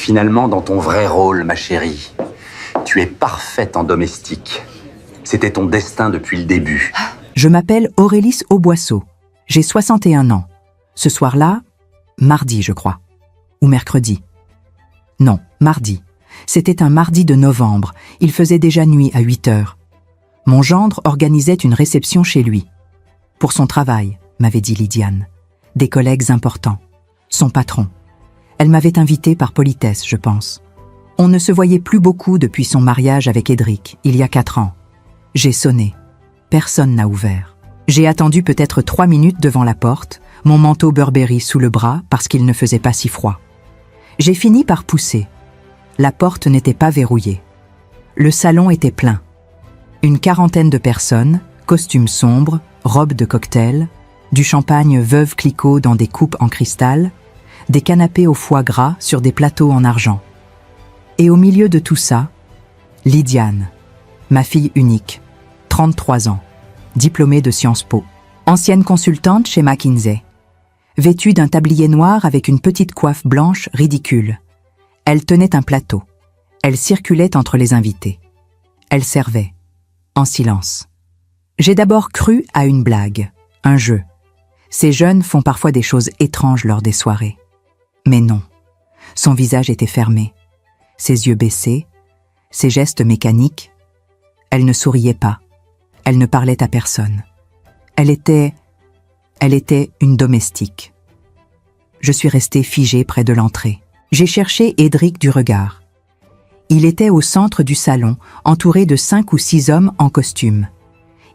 finalement dans ton vrai rôle, ma chérie. Tu es parfaite en domestique. C'était ton destin depuis le début. Je m'appelle Aurélis Auboisseau. J'ai 61 ans. Ce soir-là, mardi, je crois. Ou mercredi. Non, mardi. C'était un mardi de novembre. Il faisait déjà nuit à 8 heures. Mon gendre organisait une réception chez lui. Pour son travail, m'avait dit Lydiane. Des collègues importants. Son patron. Elle m'avait invité par politesse, je pense. On ne se voyait plus beaucoup depuis son mariage avec Edric, il y a 4 ans. J'ai sonné. Personne n'a ouvert. J'ai attendu peut-être 3 minutes devant la porte, mon manteau Burberry sous le bras parce qu'il ne faisait pas si froid. J'ai fini par pousser. La porte n'était pas verrouillée. Le salon était plein. Une quarantaine de personnes, costumes sombres, robes de cocktail, du champagne Veuve Clicquot dans des coupes en cristal, des canapés au foie gras sur des plateaux en argent. Et au milieu de tout ça, Lydiane, ma fille unique, 33 ans, diplômée de Sciences Po, ancienne consultante chez McKinsey, vêtue d'un tablier noir avec une petite coiffe blanche ridicule. Elle tenait un plateau. Elle circulait entre les invités. Elle servait, en silence. J'ai d'abord cru à une blague, un jeu. Ces jeunes font parfois des choses étranges lors des soirées. Mais non, son visage était fermé, ses yeux baissés, ses gestes mécaniques. Elle ne souriait pas, elle ne parlait à personne. Elle était une domestique. Je suis restée figée près de l'entrée. J'ai cherché Edric du regard. Il était au centre du salon, entouré de 5 ou 6 hommes en costume.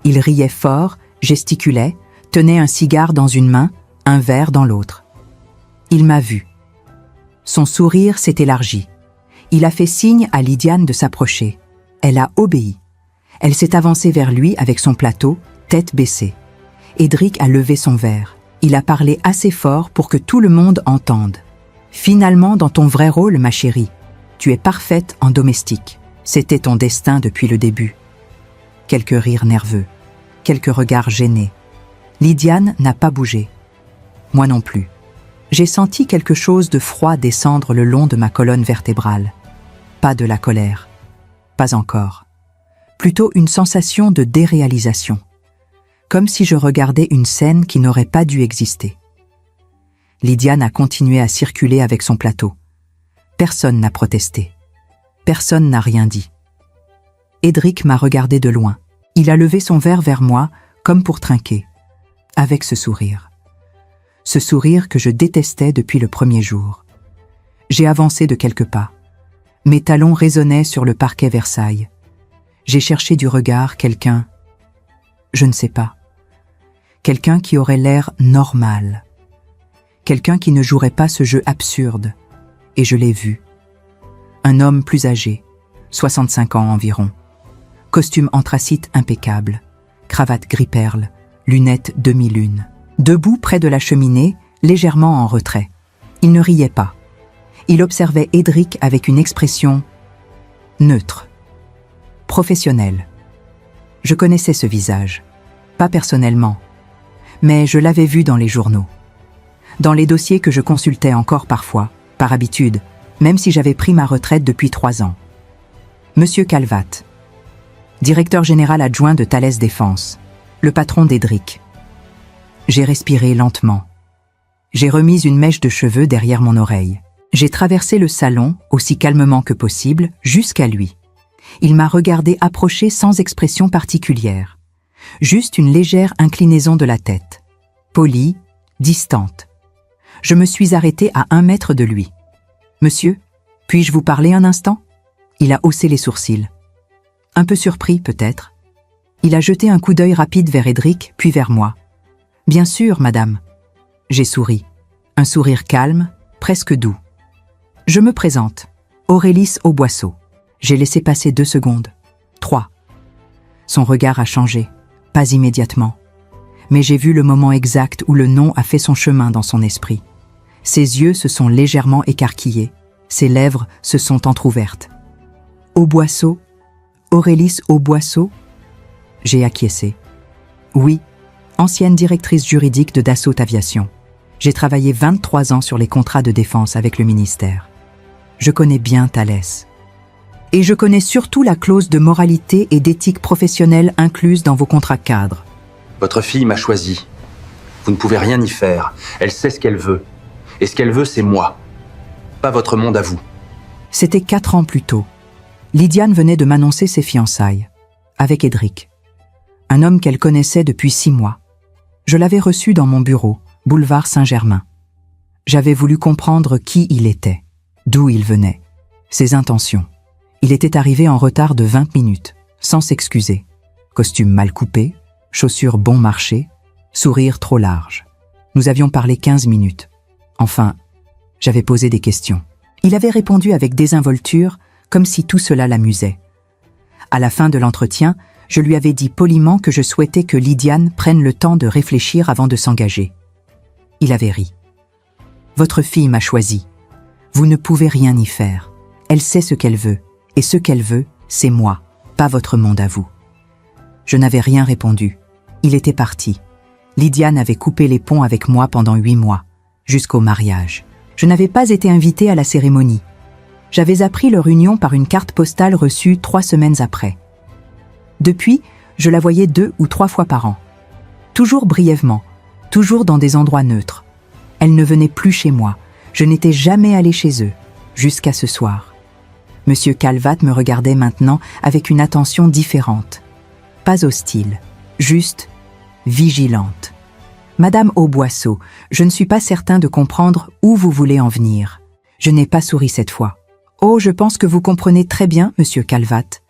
Il riait fort, gesticulait, tenait un cigare dans une main, un verre dans l'autre. Il m'a vue. Son sourire s'est élargi. Il a fait signe à Lydiane de s'approcher. Elle a obéi. Elle s'est avancée vers lui avec son plateau, tête baissée. Edric a levé son verre. Il a parlé assez fort pour que tout le monde entende. Finalement, dans ton vrai rôle, ma chérie, tu es parfaite en domestique. C'était ton destin depuis le début. Quelques rires nerveux, quelques regards gênés. Lydiane n'a pas bougé. Moi non plus. J'ai senti quelque chose de froid descendre le long de ma colonne vertébrale. Pas de la colère. Pas encore. Plutôt une sensation de déréalisation. Comme si je regardais une scène qui n'aurait pas dû exister. Lydiane a continué à circuler avec son plateau. Personne n'a protesté. Personne n'a rien dit. Edric m'a regardé de loin. Il a levé son verre vers moi, comme pour trinquer. Avec ce sourire. Ce sourire que je détestais depuis le premier jour. J'ai avancé de quelques pas. Mes talons résonnaient sur le parquet Versailles. J'ai cherché du regard quelqu'un, je ne sais pas, quelqu'un qui aurait l'air normal, quelqu'un qui ne jouerait pas ce jeu absurde, et je l'ai vu. Un homme plus âgé, 65 ans environ, costume anthracite impeccable, cravate gris-perle, lunettes demi-lune, debout près de la cheminée, légèrement en retrait. Il ne riait pas. Il observait Edric avec une expression neutre, professionnelle. Je connaissais ce visage, pas personnellement, mais je l'avais vu dans les journaux, dans les dossiers que je consultais encore parfois, par habitude, même si j'avais pris ma retraite depuis 3 ans. Monsieur Calvat, directeur général adjoint de Thales Défense, le patron d'Edric. J'ai respiré lentement. J'ai remis une mèche de cheveux derrière mon oreille. J'ai traversé le salon, aussi calmement que possible, jusqu'à lui. Il m'a regardé approcher sans expression particulière. Juste une légère inclinaison de la tête. Polie, distante. Je me suis arrêtée à 1 mètre de lui. « Monsieur, puis-je vous parler un instant ?» Il a haussé les sourcils. Un peu surpris, peut-être. Il a jeté un coup d'œil rapide vers Edric, puis vers moi. « Bien sûr, madame. » J'ai souri. Un sourire calme, presque doux. Je me présente. Aurélis Auboisseau. J'ai laissé passer 2 secondes. 3. Son regard a changé. Pas immédiatement. Mais j'ai vu le moment exact où le nom a fait son chemin dans son esprit. Ses yeux se sont légèrement écarquillés. Ses lèvres se sont entr'ouvertes. Auboisseau, Aurélis Auboisseau. J'ai acquiescé. Oui, ancienne directrice juridique de Dassault Aviation. J'ai travaillé 23 ans sur les contrats de défense avec le ministère. Je connais bien Thalès. Et je connais surtout la clause de moralité et d'éthique professionnelle incluse dans vos contrats cadres. Votre fille m'a choisi. Vous ne pouvez rien y faire. Elle sait ce qu'elle veut. Et ce qu'elle veut, c'est moi. Pas votre monde à vous. C'était 4 ans plus tôt. Lydiane venait de m'annoncer ses fiançailles, avec Édric. Un homme qu'elle connaissait depuis 6 mois. Je l'avais reçu dans mon bureau, boulevard Saint-Germain. J'avais voulu comprendre qui il était, d'où il venait, ses intentions. Il était arrivé en retard de 20 minutes, sans s'excuser. Costume mal coupé, chaussures bon marché, sourire trop large. Nous avions parlé 15 minutes. Enfin, j'avais posé des questions. Il avait répondu avec désinvolture, comme si tout cela l'amusait. À la fin de l'entretien, je lui avais dit poliment que je souhaitais que Lydiane prenne le temps de réfléchir avant de s'engager. Il avait ri. « Votre fille m'a choisi. Vous ne pouvez rien y faire. Elle sait ce qu'elle veut, et ce qu'elle veut, c'est moi, pas votre monde à vous. » Je n'avais rien répondu. Il était parti. Lydiane avait coupé les ponts avec moi pendant 8 mois, jusqu'au mariage. Je n'avais pas été invitée à la cérémonie. J'avais appris leur union par une carte postale reçue 3 semaines après. Depuis, je la voyais 2 ou 3 fois par an. Toujours brièvement, toujours dans des endroits neutres. Elle ne venait plus chez moi. Je n'étais jamais allée chez eux, jusqu'à ce soir. Monsieur Calvat me regardait maintenant avec une attention différente. Pas hostile, juste vigilante. Madame Auboisseau, je ne suis pas certain de comprendre où vous voulez en venir. Je n'ai pas souri cette fois. Oh, je pense que vous comprenez très bien, monsieur Calvat.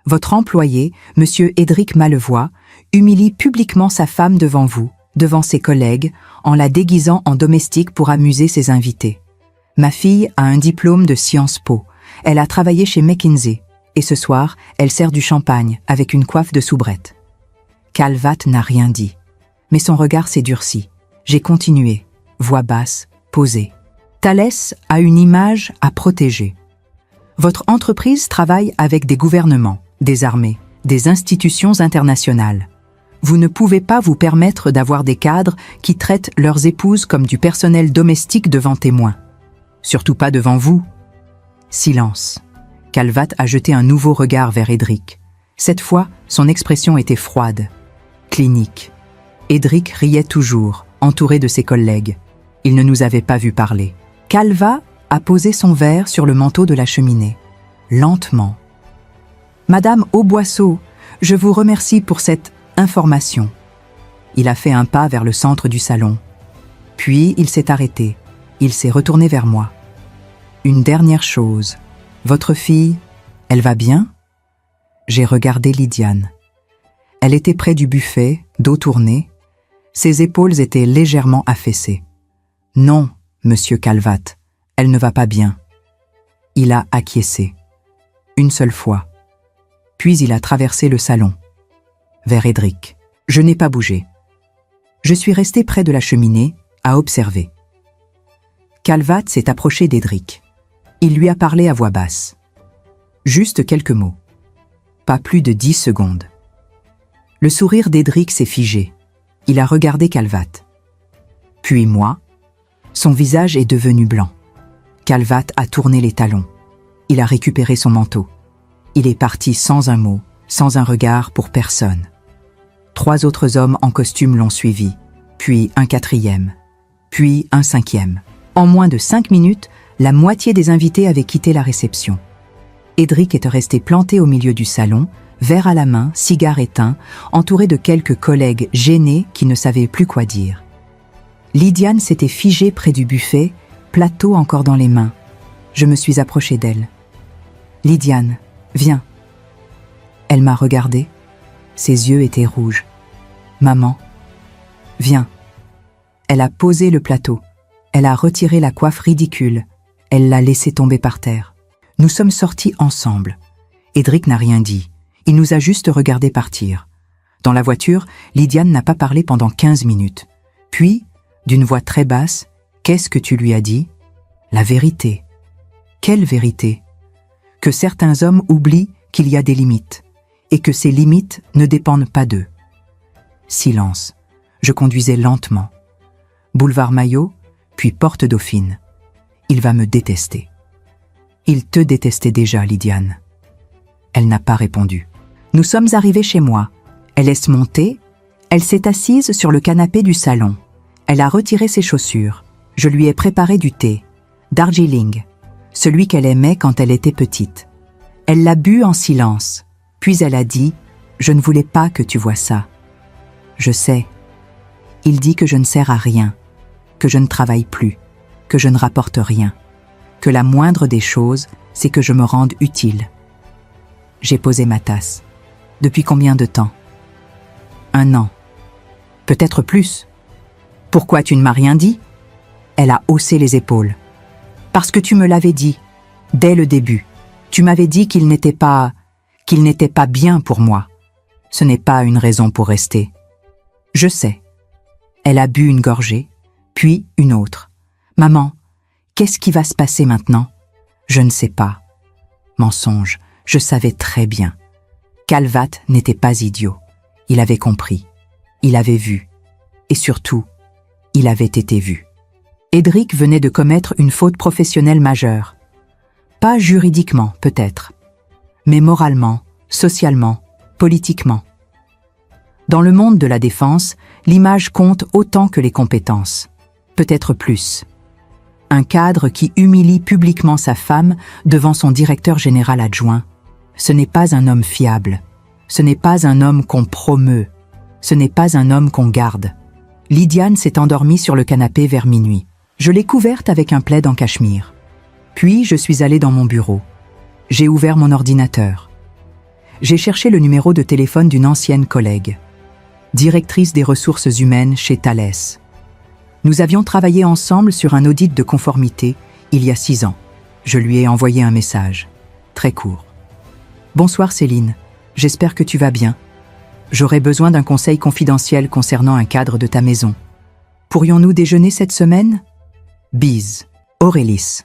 Votre employé, monsieur Édric Malevoie, humilie publiquement sa femme devant vous, devant ses collègues, en la déguisant en domestique pour amuser ses invités. Ma fille a un diplôme de Sciences Po. Elle a travaillé chez McKinsey. Et ce soir, elle sert du champagne avec une coiffe de soubrette. Calvat n'a rien dit. Mais son regard s'est durci. J'ai continué, voix basse, posée. Thalès a une image à protéger. Votre entreprise travaille avec des gouvernements, des armées, des institutions internationales. Vous ne pouvez pas vous permettre d'avoir des cadres qui traitent leurs épouses comme du personnel domestique devant témoins. Surtout pas devant vous. Silence. Calvat a jeté un nouveau regard vers Édric. Cette fois, son expression était froide, clinique. Édric riait toujours, entouré de ses collègues. Il ne nous avait pas vu parler. Calvat a posé son verre sur le manteau de la cheminée, lentement. « Madame Auboisseau, je vous remercie pour cette information. » Il a fait un pas vers le centre du salon. Puis il s'est arrêté. Il s'est retourné vers moi. « Une dernière chose. Votre fille, elle va bien ?» J'ai regardé Lydiane. Elle était près du buffet, dos tourné. Ses épaules étaient légèrement affaissées. « Non, monsieur Calvat, elle ne va pas bien. » Il a acquiescé. Une seule fois. Puis il a traversé le salon. Vers Édric. Je n'ai pas bougé. Je suis resté près de la cheminée, à observer. Calvat s'est approché d'Édric. Il lui a parlé à voix basse. Juste quelques mots. Pas plus de 10 secondes. Le sourire d'Édric s'est figé. Il a regardé Calvat. Puis moi. Son visage est devenu blanc. Calvat a tourné les talons. Il a récupéré son manteau. Il est parti sans un mot, sans un regard pour personne. 3 autres hommes en costume l'ont suivi, puis un 4e, puis un 5e. En moins de 5 minutes, la moitié des invités avaient quitté la réception. Édric était resté planté au milieu du salon, verre à la main, cigare éteint, entouré de quelques collègues gênés qui ne savaient plus quoi dire. Lydiane s'était figée près du buffet, plateau encore dans les mains. Je me suis approchée d'elle. « Lydiane, viens. » Elle m'a regardée. Ses yeux étaient rouges. « Maman, viens. » Elle a posé le plateau. Elle a retiré la coiffe ridicule. Elle l'a laissée tomber par terre. Nous sommes sortis ensemble. Édric n'a rien dit. Il nous a juste regardé partir. Dans la voiture, Lydiane n'a pas parlé pendant 15 minutes. Puis, d'une voix très basse, « Qu'est-ce que tu lui as dit ?»« La vérité. » « Quelle vérité ? Que certains hommes oublient qu'il y a des limites, et que ces limites ne dépendent pas d'eux. Silence. Je conduisais lentement. Boulevard Maillot, puis Porte Dauphine. Il va me détester. Il te détestait déjà, Lydiane. Elle n'a pas répondu. Nous sommes arrivés chez moi. Elle laisse monter. Elle s'est assise sur le canapé du salon. Elle a retiré ses chaussures. Je lui ai préparé du thé. Darjeeling, celui qu'elle aimait quand elle était petite. Elle l'a bu en silence. Puis elle a dit « Je ne voulais pas que tu vois ça. » Je sais. Il dit que je ne sers à rien, que je ne travaille plus, que je ne rapporte rien, que la moindre des choses, c'est que je me rende utile. J'ai posé ma tasse. Depuis combien de temps? 1 an. Peut-être plus. Pourquoi tu ne m'as rien dit? Elle a haussé les épaules. Parce que tu me l'avais dit, dès le début. Tu m'avais dit qu'il n'était pas bien pour moi. Ce n'est pas une raison pour rester. Je sais. Elle a bu une gorgée, puis une autre. Maman, qu'est-ce qui va se passer maintenant? Je ne sais pas. Mensonge, je savais très bien. Calvat n'était pas idiot. Il avait compris. Il avait vu. Et surtout, il avait été vu. Édric venait de commettre une faute professionnelle majeure. Pas juridiquement, peut-être, mais moralement, socialement, politiquement. Dans le monde de la défense, l'image compte autant que les compétences, peut-être plus. Un cadre qui humilie publiquement sa femme devant son directeur général adjoint, ce n'est pas un homme fiable, ce n'est pas un homme qu'on promeut, ce n'est pas un homme qu'on garde. Lydiane s'est endormie sur le canapé vers minuit. Je l'ai couverte avec un plaid en cachemire. Puis je suis allée dans mon bureau. J'ai ouvert mon ordinateur. J'ai cherché le numéro de téléphone d'une ancienne collègue, directrice des ressources humaines chez Thales. Nous avions travaillé ensemble sur un audit de conformité il y a 6 ans. Je lui ai envoyé un message, très court. « Bonsoir Céline, j'espère que tu vas bien. J'aurais besoin d'un conseil confidentiel concernant un cadre de ta maison. Pourrions-nous déjeuner cette semaine? Bise. Aurélis. »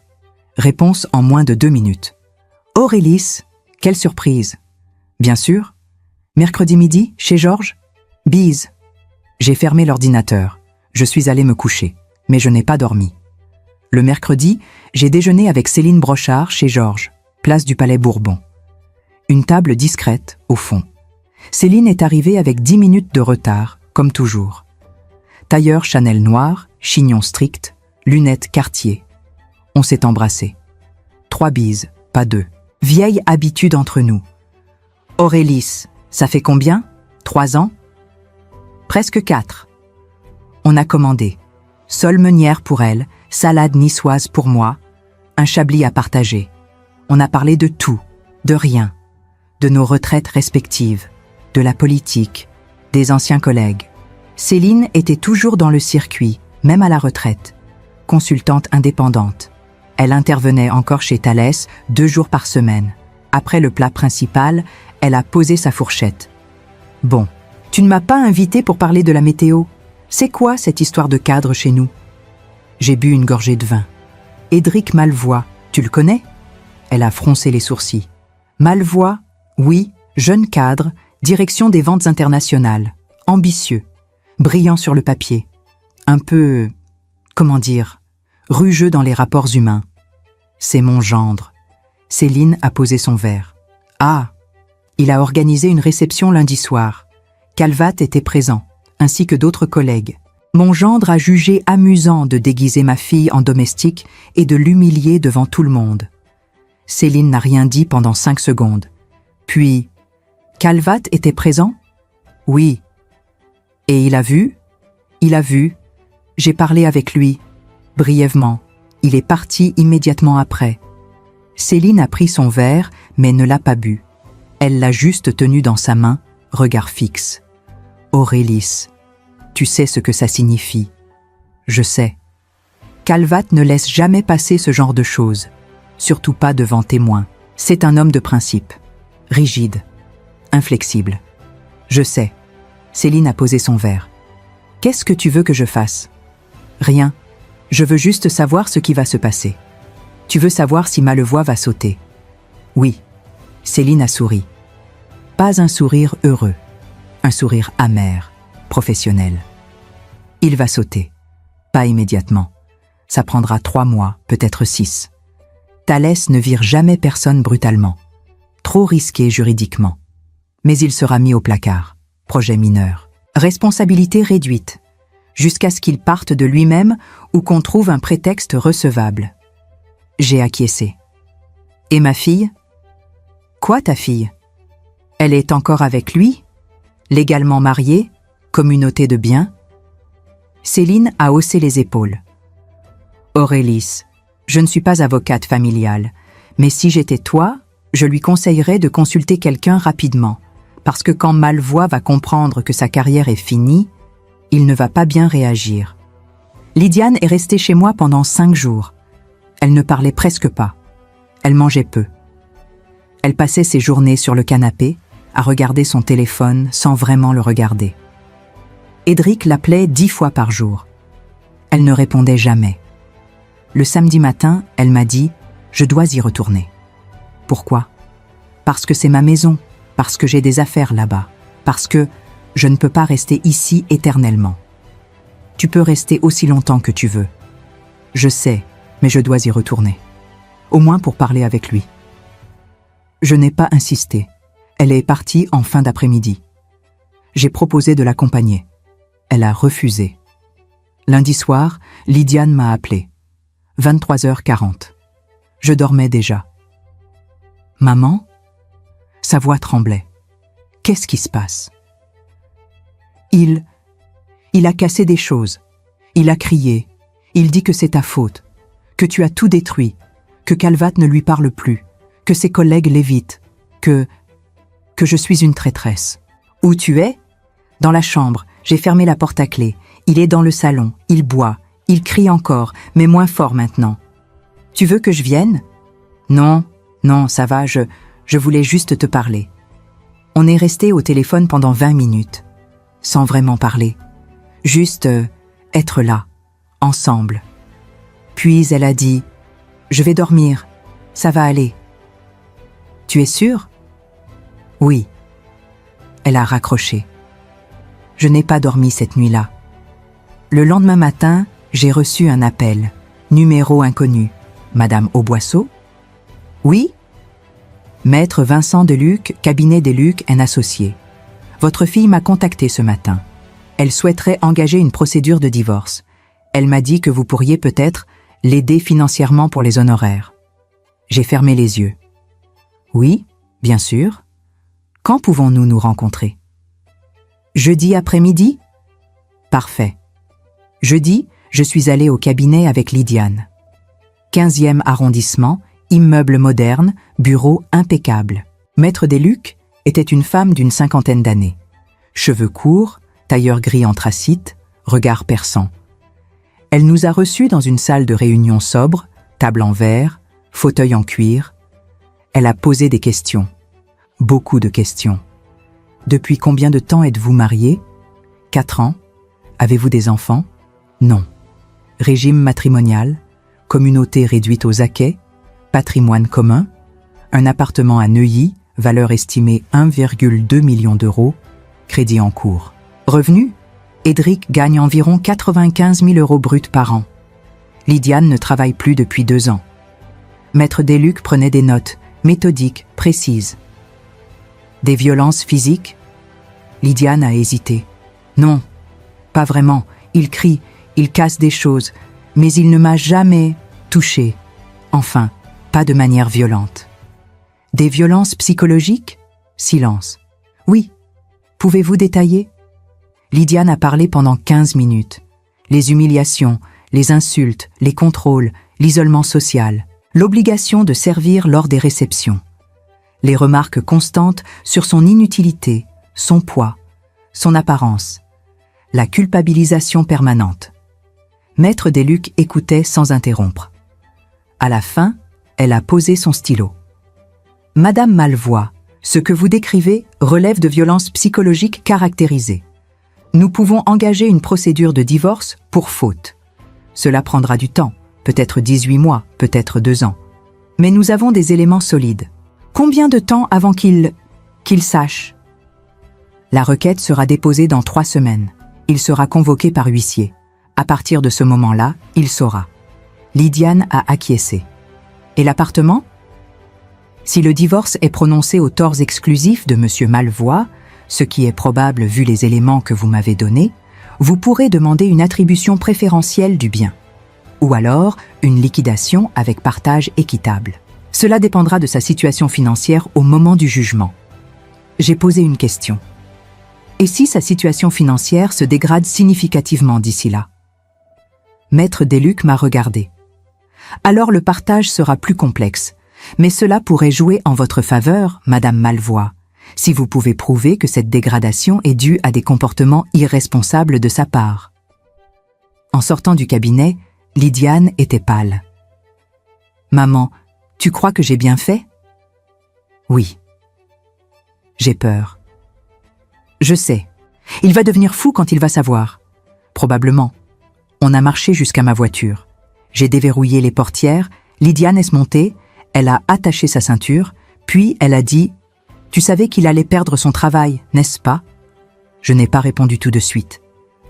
Réponse en moins de 2 minutes. « Aurélis, quelle surprise. Bien sûr. Mercredi midi, chez Georges? Bise. » J'ai fermé l'ordinateur. Je suis allé me coucher, mais je n'ai pas dormi. Le mercredi, j'ai déjeuné avec Céline Brochard chez Georges, place du Palais Bourbon. Une table discrète, au fond. Céline est arrivée avec 10 minutes de retard, comme toujours. Tailleur Chanel noir, chignon strict, lunettes Cartier. On s'est embrassés. 3 bises, pas 2. Vieille habitude entre nous. Aurélis, ça fait combien? 3 ans? Presque 4. On a commandé. Sole meunière pour elle, salade niçoise pour moi, un chablis à partager. On a parlé de tout, de rien, de nos retraites respectives, de la politique, des anciens collègues. Céline était toujours dans le circuit, même à la retraite. Consultante indépendante. Elle intervenait encore chez Thales 2 jours par semaine. Après le plat principal, elle a posé sa fourchette. « Bon, tu ne m'as pas invité pour parler de la météo. C'est quoi cette histoire de cadre chez nous ?» J'ai bu une gorgée de vin. « Édric Malvois, tu le connais ?» Elle a froncé les sourcils. « Malvois, oui, jeune cadre, direction des ventes internationales, ambitieux, brillant sur le papier, un peu, comment dire, rugeux dans les rapports humains. C'est mon gendre. » Céline a posé son verre. « Ah, il a organisé une réception lundi soir. Calvat était présent, ainsi que d'autres collègues. Mon gendre a jugé amusant de déguiser ma fille en domestique et de l'humilier devant tout le monde. » Céline n'a rien dit pendant 5 secondes. Puis, « Calvat était présent? » « Oui. »« Et il a vu? » ?»« Il a vu. J'ai parlé avec lui. Brièvement. Il est parti immédiatement après. » Céline a pris son verre, mais ne l'a pas bu. Elle l'a juste tenu dans sa main, regard fixe. « Aurélis, tu sais ce que ça signifie. » « Je sais. Calvat ne laisse jamais passer ce genre de choses, surtout pas devant témoins. C'est un homme de principe, rigide, inflexible. »« Je sais. » Céline a posé son verre. « Qu'est-ce que tu veux que je fasse? »« Rien. Je veux juste savoir ce qui va se passer. » « Tu veux savoir si Malvois va sauter? » ?»« Oui. » Céline a souri. Pas un sourire heureux, un sourire amer, professionnel. « Il va sauter. Pas immédiatement. Ça prendra 3 mois, peut-être 6. Thalès ne vire jamais personne brutalement. Trop risqué juridiquement. Mais il sera mis au placard. Projet mineur. Responsabilité réduite. Jusqu'à ce qu'il parte de lui-même ou qu'on trouve un prétexte recevable. J'ai acquiescé. Et ma fille? Quoi, ta fille? Elle est encore avec lui? Légalement mariée? Communauté de biens? Céline a haussé les épaules. Aurélis, je ne suis pas avocate familiale, mais si j'étais toi, je lui conseillerais de consulter quelqu'un rapidement, parce que quand Malvois va comprendre que sa carrière est finie, il ne va pas bien réagir. Lydiane est restée chez moi pendant 5 jours. Elle ne parlait presque pas. Elle mangeait peu. Elle passait ses journées sur le canapé, à regarder son téléphone sans vraiment le regarder. Édric l'appelait 10 fois par jour. Elle ne répondait jamais. Le samedi matin, elle m'a dit « Je dois y retourner ». Pourquoi? Parce que c'est ma maison, parce que j'ai des affaires là-bas, parce que je ne peux pas rester ici éternellement. Tu peux rester aussi longtemps que tu veux. Je sais, mais je dois y retourner. Au moins pour parler avec lui. Je n'ai pas insisté. Elle est partie en fin d'après-midi. J'ai proposé de l'accompagner. Elle a refusé. Lundi soir, Lydiane m'a appelé. 23h40. Je dormais déjà. Maman? Sa voix tremblait. Qu'est-ce qui se passe? Il a cassé des choses. Il a crié. Il dit que c'est ta faute. Que tu as tout détruit. Que Calvat ne lui parle plus. Que ses collègues l'évitent. Que je suis une traîtresse. Où tu es? Dans la chambre. J'ai fermé la porte à clé. Il est dans le salon. Il boit. Il crie encore, mais moins fort maintenant. Tu veux que je vienne? Non, ça va, je voulais juste te parler. On est resté au téléphone pendant 20 minutes, sans vraiment parler. Juste être là, ensemble. Puis elle a dit « Je vais dormir, ça va aller. » Tu es sûre? Oui. Elle a raccroché. Je n'ai pas dormi cette nuit-là. Le lendemain matin, j'ai reçu un appel. Numéro inconnu. Madame Auboisseau? Oui? Maître Vincent Deluc, cabinet Deluc, un associé. Votre fille m'a contacté ce matin. Elle souhaiterait engager une procédure de divorce. Elle m'a dit que vous pourriez peut-être l'aider financièrement pour les honoraires. J'ai fermé les yeux. Oui, bien sûr. Quand pouvons-nous nous rencontrer? Jeudi après-midi? Parfait. Jeudi, je suis allée au cabinet avec Lydiane. 15e arrondissement, immeuble moderne, bureau impeccable. Maître Deluc était une femme d'une 50aine d'années. Cheveux courts, tailleur gris anthracite, regard perçant. Elle nous a reçus dans une salle de réunion sobre, table en verre, fauteuil en cuir. Elle a posé des questions. Beaucoup de questions. Depuis combien de temps êtes-vous mariés? 4 ans. Avez-vous des enfants? Non. Régime matrimonial? Communauté réduite aux acquets? Patrimoine commun? Un appartement à Neuilly, valeur estimée 1,2 million d'euros, crédit en cours. Revenu? Édric gagne environ 95 000 euros bruts par an. Lydiane ne travaille plus depuis 2 ans. Maître Deluc prenait des notes, méthodiques, précises. Des violences physiques? Lydiane a hésité. Non, pas vraiment. Il crie, il casse des choses, mais il ne m'a jamais touchée. Enfin, pas de manière violente. Des violences psychologiques? Silence. Oui. Pouvez-vous détailler? Lydiane a parlé pendant 15 minutes. Les humiliations, les insultes, les contrôles, l'isolement social, l'obligation de servir lors des réceptions. Les remarques constantes sur son inutilité, son poids, son apparence. La culpabilisation permanente. Maître Deluc écoutait sans interrompre. À la fin, elle a posé son stylo. Madame Malvois, ce que vous décrivez relève de violences psychologiques caractérisées. Nous pouvons engager une procédure de divorce pour faute. Cela prendra du temps, peut-être 18 mois, peut-être 2 ans. Mais nous avons des éléments solides. Combien de temps avant qu'il sache? La requête sera déposée dans 3 semaines. Il sera convoqué par huissier. À partir de ce moment-là, il saura. Lydiane a acquiescé. Et l'appartement? Si le divorce est prononcé aux torts exclusifs de M. Malvois, ce qui est probable vu les éléments que vous m'avez donnés, vous pourrez demander une attribution préférentielle du bien, ou alors une liquidation avec partage équitable. Cela dépendra de sa situation financière au moment du jugement. J'ai posé une question. Et si sa situation financière se dégrade significativement d'ici là? Maître Desluc m'a regardé. Alors le partage sera plus complexe, mais cela pourrait jouer en votre faveur, Madame Malvois, si vous pouvez prouver que cette dégradation est due à des comportements irresponsables de sa part. En sortant du cabinet, Lydiane était pâle. « Maman, tu crois que j'ai bien fait ?»« Oui. »« J'ai peur. »« Je sais. Il va devenir fou quand il va savoir. »« Probablement. » On a marché jusqu'à ma voiture. J'ai déverrouillé les portières, Lydiane est montée, elle a attaché sa ceinture, puis elle a dit « Tu savais qu'il allait perdre son travail, n'est-ce pas ?» Je n'ai pas répondu tout de suite.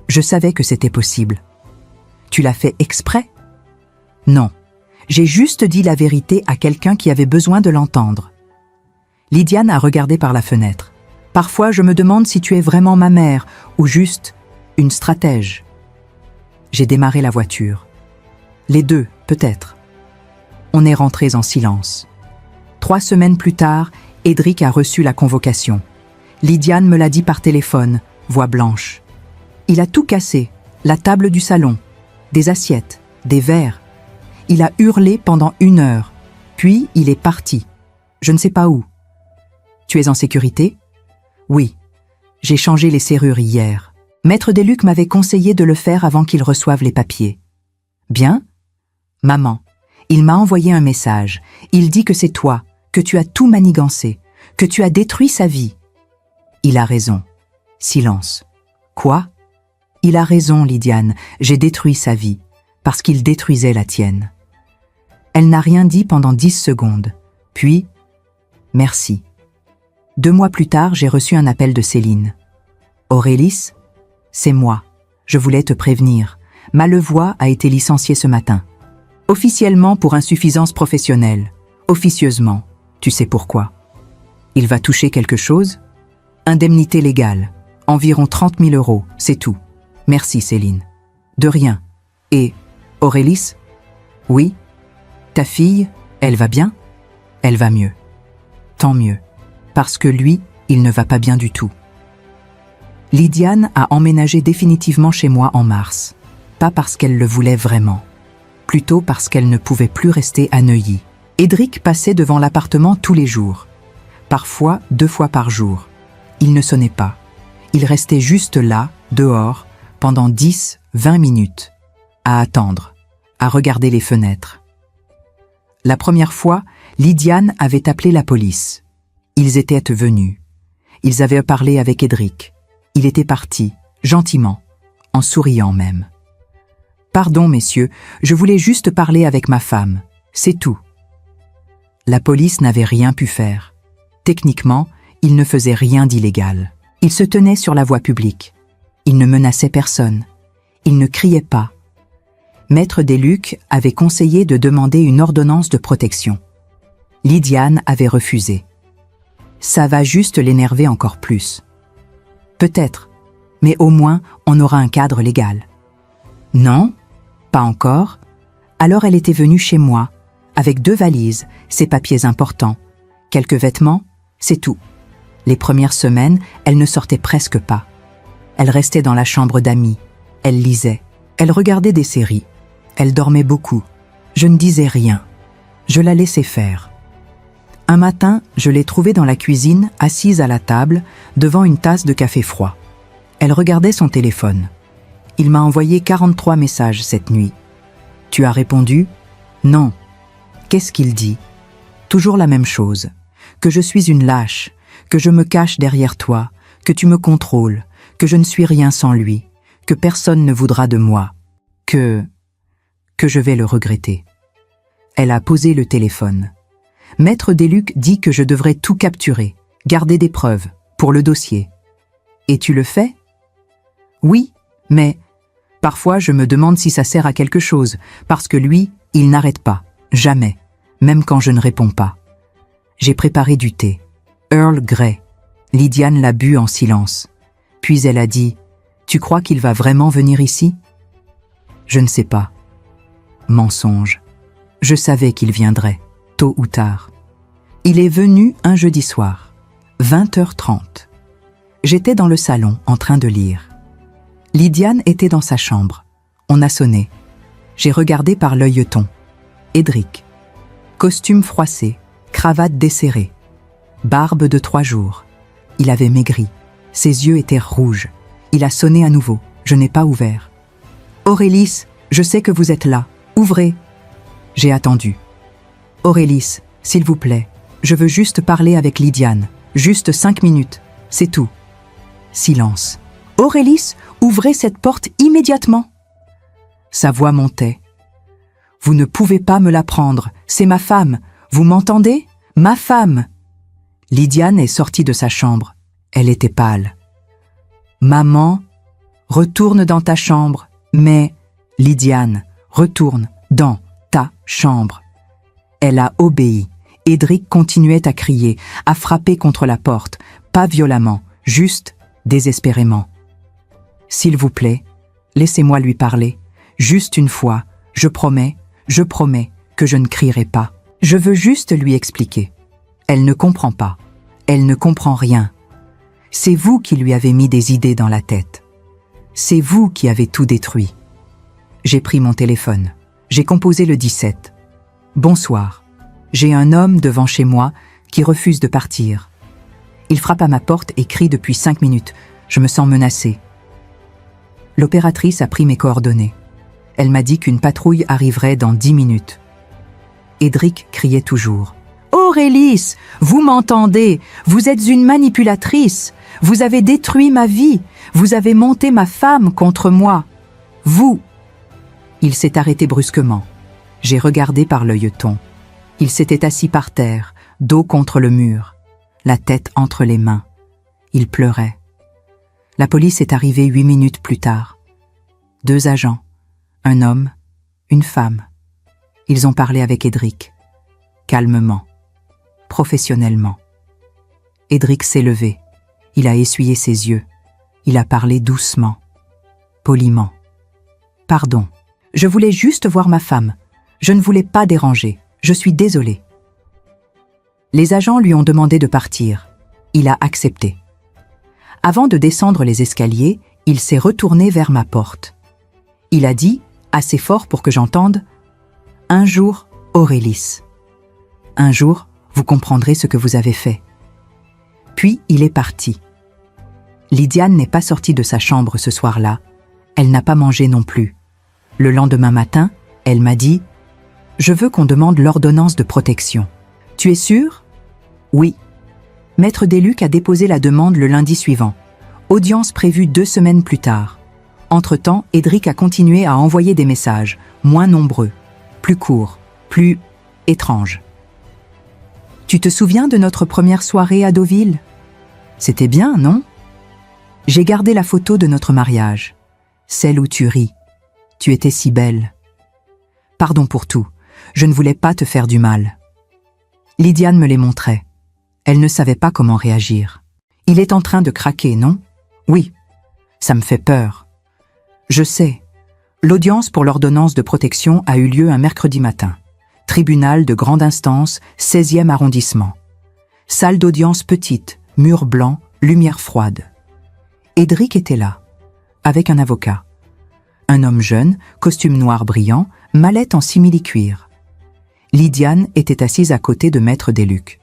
Je savais que c'était possible. « Tu l'as fait exprès ?» Non. J'ai juste dit la vérité à quelqu'un qui avait besoin de l'entendre. Lydiane a regardé par la fenêtre. Parfois, je me demande si tu es vraiment ma mère ou juste une stratège. J'ai démarré la voiture. Les deux, peut-être. On est rentrés en silence. 3 semaines plus tard, Édric a reçu la convocation. Lydiane me l'a dit par téléphone, voix blanche. Il a tout cassé, la table du salon, des assiettes, des verres. Il a hurlé pendant 1 heure, puis il est parti. Je ne sais pas où. Tu es en sécurité? Oui. J'ai changé les serrures hier. Maître Desluc m'avait conseillé de le faire avant qu'il reçoive les papiers. Bien? Maman, il m'a envoyé un message. Il dit que c'est toi, que tu as tout manigancé, que tu as détruit sa vie. Il a raison. Silence. Quoi? Il a raison, Lydiane, j'ai détruit sa vie, parce qu'il détruisait la tienne. Elle n'a rien dit pendant 10 secondes. Puis, merci. 2 mois plus tard, j'ai reçu un appel de Céline. Aurélis, c'est moi. Je voulais te prévenir. Malvois a été licencié ce matin. Officiellement pour insuffisance professionnelle. Officieusement. Tu sais pourquoi. Il va toucher quelque chose? Indemnité légale. Environ 30 000 €, c'est tout. Merci Céline. De rien. Et, Aurélis? Oui? Ta fille, elle va bien? Elle va mieux. Tant mieux. Parce que lui, il ne va pas bien du tout. Lydiane a emménagé définitivement chez moi en mars. Pas parce qu'elle le voulait vraiment. Plutôt parce qu'elle ne pouvait plus rester à Neuilly. Édric passait devant l'appartement tous les jours. Parfois 2 fois par jour. Il ne sonnait pas. Il restait juste là, dehors, pendant 10-20 minutes, à attendre, à regarder les fenêtres. La première fois, Lydiane avait appelé la police. Ils étaient venus. Ils avaient parlé avec Édric. Il était parti, gentiment, en souriant même. « Pardon, messieurs, je voulais juste parler avec ma femme. C'est tout. » La police n'avait rien pu faire. Techniquement, il ne faisait rien d'illégal. Il se tenait sur la voie publique. Il ne menaçait personne. Il ne criait pas. Maître Desluc avait conseillé de demander une ordonnance de protection. Lydiane avait refusé. Ça va juste l'énerver encore plus. Peut-être, mais au moins on aura un cadre légal. Non, pas encore. Alors elle était venue chez moi, avec 2 valises, ses papiers importants, quelques vêtements, c'est tout. Les premières semaines, elle ne sortait presque pas. Elle restait dans la chambre d'amis, elle lisait, elle regardait des séries, elle dormait beaucoup. Je ne disais rien, je la laissais faire. Un matin, je l'ai trouvée dans la cuisine, assise à la table, devant une tasse de café froid. Elle regardait son téléphone. Il m'a envoyé 43 messages cette nuit. Tu as répondu? Non. Qu'est-ce qu'il dit? Toujours la même chose. Que je suis une lâche, que je me cache derrière toi, que tu me contrôles, que je ne suis rien sans lui, que personne ne voudra de moi, que je vais le regretter. Elle a posé le téléphone. Maître Desluc dit que je devrais tout capturer, garder des preuves, pour le dossier. Et tu le fais? Oui, mais parfois je me demande si ça sert à quelque chose, parce que lui, il n'arrête pas, jamais. même quand je ne réponds pas. J'ai préparé du thé. Earl Grey. Lydiane l'a bu en silence. Puis elle a dit « Tu crois qu'il va vraiment venir ici ?» Je ne sais pas. Mensonge. Je savais qu'il viendrait, tôt ou tard. Il est venu un jeudi soir, 20h30. J'étais dans le salon, en train de lire. Lydiane était dans sa chambre. On a sonné. J'ai regardé par l'œilleton. Édric. Costume froissé, cravate desserrée. Barbe de 3 jours. Il avait maigri. Ses yeux étaient rouges. Il a sonné à nouveau. Je n'ai pas ouvert. « Aurélis, je sais que vous êtes là. Ouvrez !» J'ai attendu. « Aurélis, s'il vous plaît, je veux juste parler avec Lydiane. Juste 5 minutes. C'est tout. » Silence. « Aurélis, ouvrez cette porte immédiatement !» Sa voix montait. « Vous ne pouvez pas me la prendre. C'est ma femme. Vous m'entendez? Ma femme !» Lydiane est sortie de sa chambre. Elle était pâle. « Maman, retourne dans ta chambre. » Mais, Lydiane, retourne dans ta chambre. Elle a obéi. Édric continuait à crier, à frapper contre la porte, pas violemment, juste désespérément. « S'il vous plaît, laissez-moi lui parler. Juste une fois, je promets que je ne crierai pas. Je veux juste lui expliquer. Elle ne comprend pas. Elle ne comprend rien. C'est vous qui lui avez mis des idées dans la tête. C'est vous qui avez tout détruit. » J'ai pris mon téléphone. J'ai composé le 17. « Bonsoir. J'ai un homme devant chez moi qui refuse de partir. Il frappe à ma porte et crie depuis 5 minutes. Je me sens menacée. » L'opératrice a pris mes coordonnées. Elle m'a dit qu'une patrouille arriverait dans 10 minutes. Édric criait toujours. « Aurélis, vous m'entendez? Vous êtes une manipulatrice. Vous avez détruit ma vie. Vous avez monté ma femme contre moi. Vous !» Il s'est arrêté brusquement. J'ai regardé par l'œilleton. Il s'était assis par terre, dos contre le mur, la tête entre les mains. Il pleurait. La police est arrivée 8 minutes plus tard. 2 agents, un homme, une femme. Ils ont parlé avec Édric, calmement, professionnellement. Édric s'est levé. Il a essuyé ses yeux. Il a parlé doucement, poliment. « Pardon, je voulais juste voir ma femme. Je ne voulais pas déranger. Je suis désolé. » Les agents lui ont demandé de partir. Il a accepté. Avant de descendre les escaliers, il s'est retourné vers ma porte. Il a dit, assez fort pour que j'entende, « Un jour, Aurélis. Un jour, vous comprendrez ce que vous avez fait. » Puis il est parti. Lydiane n'est pas sortie de sa chambre ce soir-là. Elle n'a pas mangé non plus. Le lendemain matin, elle m'a dit « Je veux qu'on demande l'ordonnance de protection. Tu es sûr ?»« Oui. » Maître Desluc a déposé la demande le lundi suivant. Audience prévue 2 semaines plus tard. Entre-temps, Édric a continué à envoyer des messages, moins nombreux, plus courts, plus étranges. « Tu te souviens de notre première soirée à Deauville ? C'était bien, non ? J'ai gardé la photo de notre mariage, celle où tu ris. Tu étais si belle. Pardon pour tout, je ne voulais pas te faire du mal. » Lydiane me les montrait. Elle ne savait pas comment réagir. « Il est en train de craquer, non ? Oui, ça me fait peur. Je sais. L'audience pour l'ordonnance de protection a eu lieu un mercredi matin. Tribunal de grande instance, 16e arrondissement. Salle d'audience petite, mur blanc, lumière froide. Édric était là, avec un avocat. Un homme jeune, costume noir brillant, mallette en simili-cuir. Lydiane était assise à côté de Maître Desluc.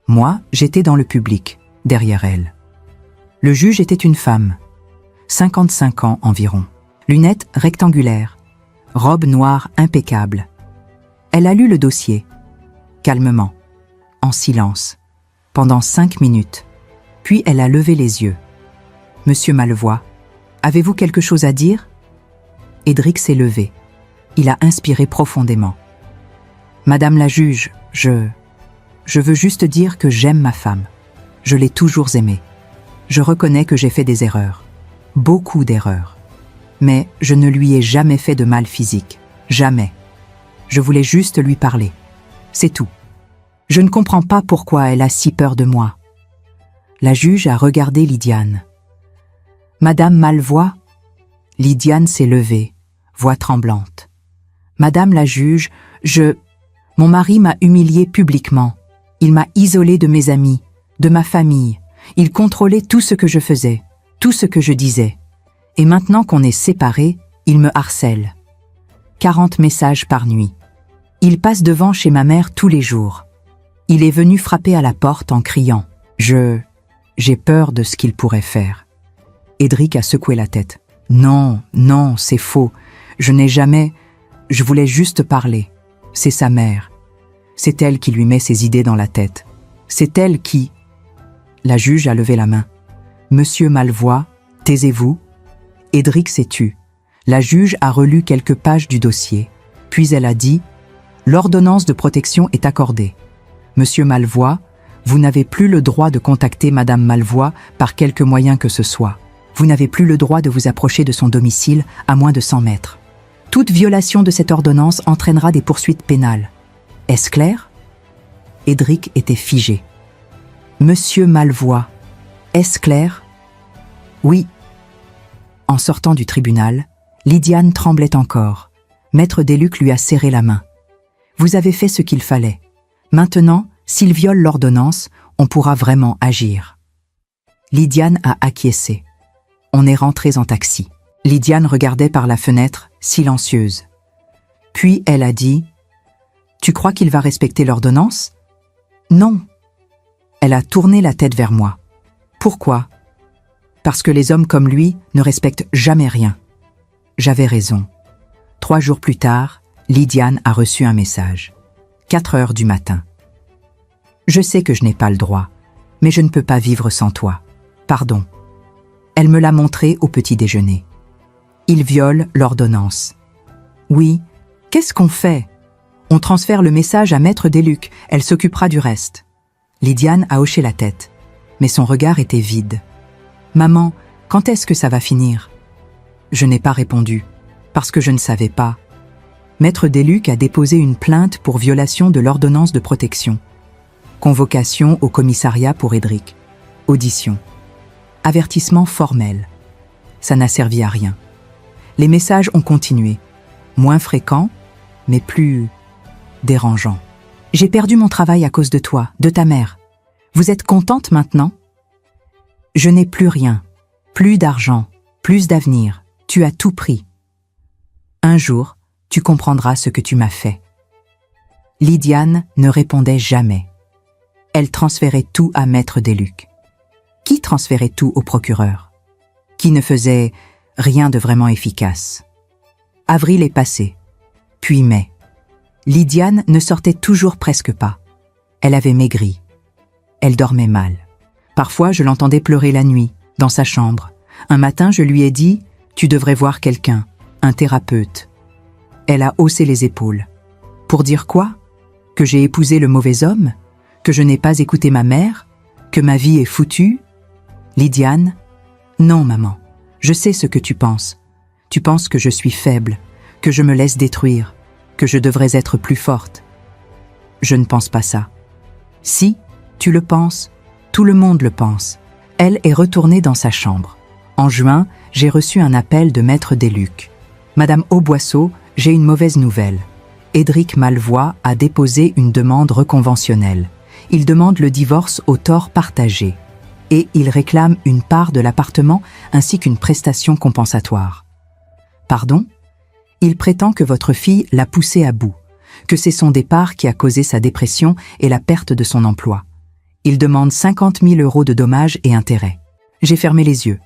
Moi, j'étais dans le public, derrière elle. Le juge était une femme, 55 ans environ, lunettes rectangulaires, robe noire impeccable. Elle a lu le dossier, calmement, en silence, pendant 5 minutes. Puis elle a levé les yeux. « Monsieur Malevoy, avez-vous quelque chose à dire ?» Édric s'est levé. Il a inspiré profondément. « Madame la juge, je veux juste dire que j'aime ma femme. Je l'ai toujours aimée. Je reconnais que j'ai fait des erreurs. Beaucoup d'erreurs. Mais je ne lui ai jamais fait de mal physique. Jamais. Je voulais juste lui parler. C'est tout. Je ne comprends pas pourquoi elle a si peur de moi. » La juge a regardé Lydiane. « Madame Malvoie ?» Lydiane s'est levée, voix tremblante. « Madame la juge, Mon mari m'a humiliée publiquement. Il m'a isolée de mes amis, de ma famille. Il contrôlait tout ce que je faisais, tout ce que je disais. Et maintenant qu'on est séparés, il me harcèle. 40 messages par nuit. Il passe devant chez ma mère tous les jours. Il est venu frapper à la porte en criant. J'ai peur de ce qu'il pourrait faire. » Édric a secoué la tête. « Non, non, c'est faux. Je n'ai jamais... Je voulais juste parler. C'est sa mère. C'est elle qui lui met ses idées dans la tête. C'est elle qui... » La juge a levé la main. « Monsieur Malvoie, taisez-vous. » Édric s'est tu. La juge a relu quelques pages du dossier. Puis elle a dit « L'ordonnance de protection est accordée. Monsieur Malvoie, vous n'avez plus le droit de contacter Madame Malvoie par quelque moyen que ce soit. Vous n'avez plus le droit de vous approcher de son domicile à moins de 100 mètres. Toute violation de cette ordonnance entraînera des poursuites pénales. Est-ce clair ?» Édric était figé. « Monsieur Malvoie, est-ce clair ?» « Oui. » En sortant du tribunal, Lydiane tremblait encore. Maître Desluc lui a serré la main. « Vous avez fait ce qu'il fallait. Maintenant, s'il viole l'ordonnance, on pourra vraiment agir. » Lydiane a acquiescé. On est rentrés en taxi. Lydiane regardait par la fenêtre, silencieuse. Puis elle a dit « Tu crois qu'il va respecter l'ordonnance ?»« Non. » Elle a tourné la tête vers moi. « Pourquoi ?»« Parce que les hommes comme lui ne respectent jamais rien. » J'avais raison. 3 jours plus tard, Lydiane a reçu un message. 4 heures du matin. « Je sais que je n'ai pas le droit, mais je ne peux pas vivre sans toi. Pardon. » Elle me l'a montré au petit déjeuner. Il viole l'ordonnance. Oui, qu'est-ce qu'on fait? On transfère le message à Maître Desluc, elle s'occupera du reste. Lydiane a hoché la tête, mais son regard était vide. Maman, quand est-ce que ça va finir? Je n'ai pas répondu, parce que je ne savais pas. Maître Desluc a déposé une plainte pour violation de l'ordonnance de protection. Convocation au commissariat pour Édric. Audition. Avertissement formel. Ça n'a servi à rien. Les messages ont continué, moins fréquents, mais plus dérangeants. J'ai perdu mon travail à cause de toi, de ta mère. Vous êtes contente maintenant? Je n'ai plus rien, plus d'argent, plus d'avenir. Tu as tout pris. Un jour, tu comprendras ce que tu m'as fait. Lydiane ne répondait jamais. Elle transférait tout à Maître Desluc. Qui transférait tout au procureur? Qui ne faisait rien de vraiment efficace? Avril est passé, puis mai. Lydiane ne sortait toujours presque pas. Elle avait maigri. Elle dormait mal. Parfois, je l'entendais pleurer la nuit, dans sa chambre. Un matin, je lui ai dit « Tu devrais voir quelqu'un, un thérapeute. » Elle a haussé les épaules. Pour dire quoi? Que j'ai épousé le mauvais homme? Que je n'ai pas écouté ma mère? Que ma vie est foutue? Lydiane? Non, maman. Je sais ce que tu penses. Tu penses que je suis faible, que je me laisse détruire, que je devrais être plus forte. Je ne pense pas ça. Si, tu le penses, tout le monde le pense. Elle est retournée dans sa chambre. En juin, j'ai reçu un appel de Maître Desluc. Madame Auboisseau, j'ai une mauvaise nouvelle. Édric Malvoie a déposé une demande reconventionnelle. Il demande le divorce au tort partagé. Et il réclame une part de l'appartement ainsi qu'une prestation compensatoire. Pardon? Il prétend que votre fille l'a poussé à bout, que c'est son départ qui a causé sa dépression et la perte de son emploi. Il demande 50 000 € de dommages et intérêts. J'ai fermé les yeux.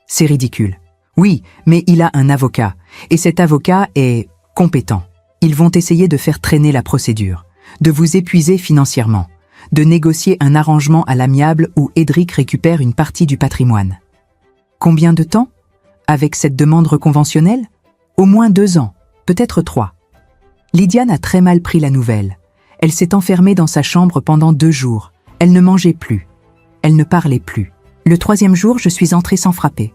C'est ridicule. Oui, mais il a un avocat, et cet avocat est compétent. Ils vont essayer de faire traîner la procédure, de vous épuiser financièrement, de négocier un arrangement à l'amiable où Édric récupère une partie du patrimoine. Combien de temps? Avec cette demande reconventionnelle? Au moins 2 ans, peut-être 3. Lydiane a très mal pris la nouvelle. Elle s'est enfermée dans sa chambre pendant 2 jours. Elle ne mangeait plus. Elle ne parlait plus. Le 3e jour, je suis entrée sans frapper.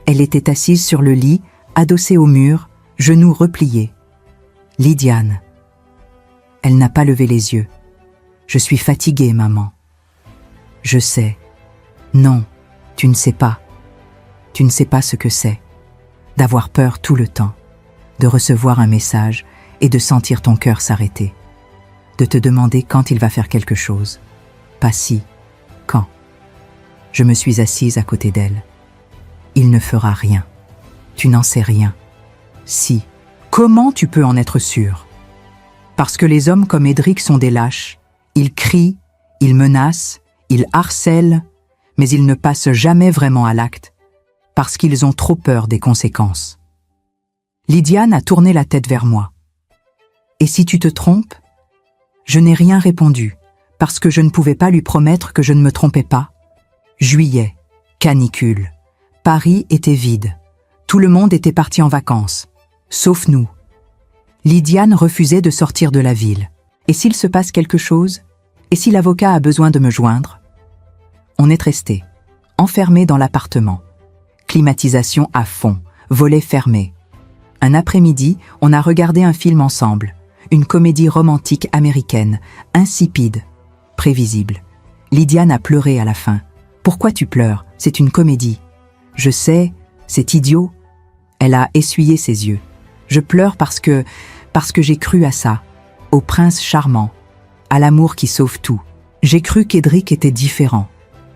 Elle était assise sur le lit, adossée au mur, genoux repliés. Lydiane. Elle n'a pas levé les yeux. Je suis fatiguée, maman. Je sais. Non, tu ne sais pas. Tu ne sais pas ce que c'est. D'avoir peur tout le temps, de recevoir un message et de sentir ton cœur s'arrêter. De te demander quand il va faire quelque chose. Pas si, quand. Je me suis assise à côté d'elle. Il ne fera rien. Tu n'en sais rien. Si. Comment tu peux en être sûr? Parce que les hommes comme Edric sont des lâches. Ils crient, ils menacent, ils harcèlent, mais ils ne passent jamais vraiment à l'acte, parce qu'ils ont trop peur des conséquences. Lydiane a tourné la tête vers moi. Et si tu te trompes? Je n'ai rien répondu, parce que je ne pouvais pas lui promettre que je ne me trompais pas. Juillet, canicule. Paris était vide. Tout le monde était parti en vacances, sauf nous. Lydiane refusait de sortir de la ville. Et s'il se passe quelque chose? Et si l'avocat a besoin de me joindre? On est restés, enfermés dans l'appartement. Climatisation à fond, volets fermés. Un après-midi, on a regardé un film ensemble. Une comédie romantique américaine, insipide, prévisible. Lydiane a pleuré à la fin. Pourquoi tu pleures? C'est une comédie. Je sais, c'est idiot. Elle a essuyé ses yeux. Je pleure parce que j'ai cru à ça, au prince charmant, à l'amour qui sauve tout. J'ai cru qu'Edric était différent,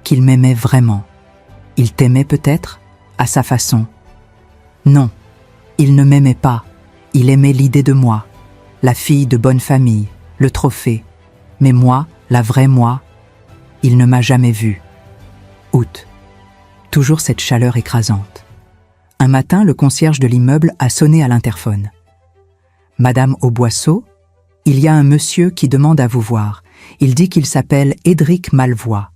qu'il m'aimait vraiment. Il t'aimait peut-être, à sa façon. Non, il ne m'aimait pas. Il aimait l'idée de moi, la fille de bonne famille, le trophée. Mais moi, la vraie moi, il ne m'a jamais vue. Août. Toujours cette chaleur écrasante. Un matin, le concierge de l'immeuble a sonné à l'interphone. « Madame Auboisseau, il y a un monsieur qui demande à vous voir. Il dit qu'il s'appelle Edric Malvois. »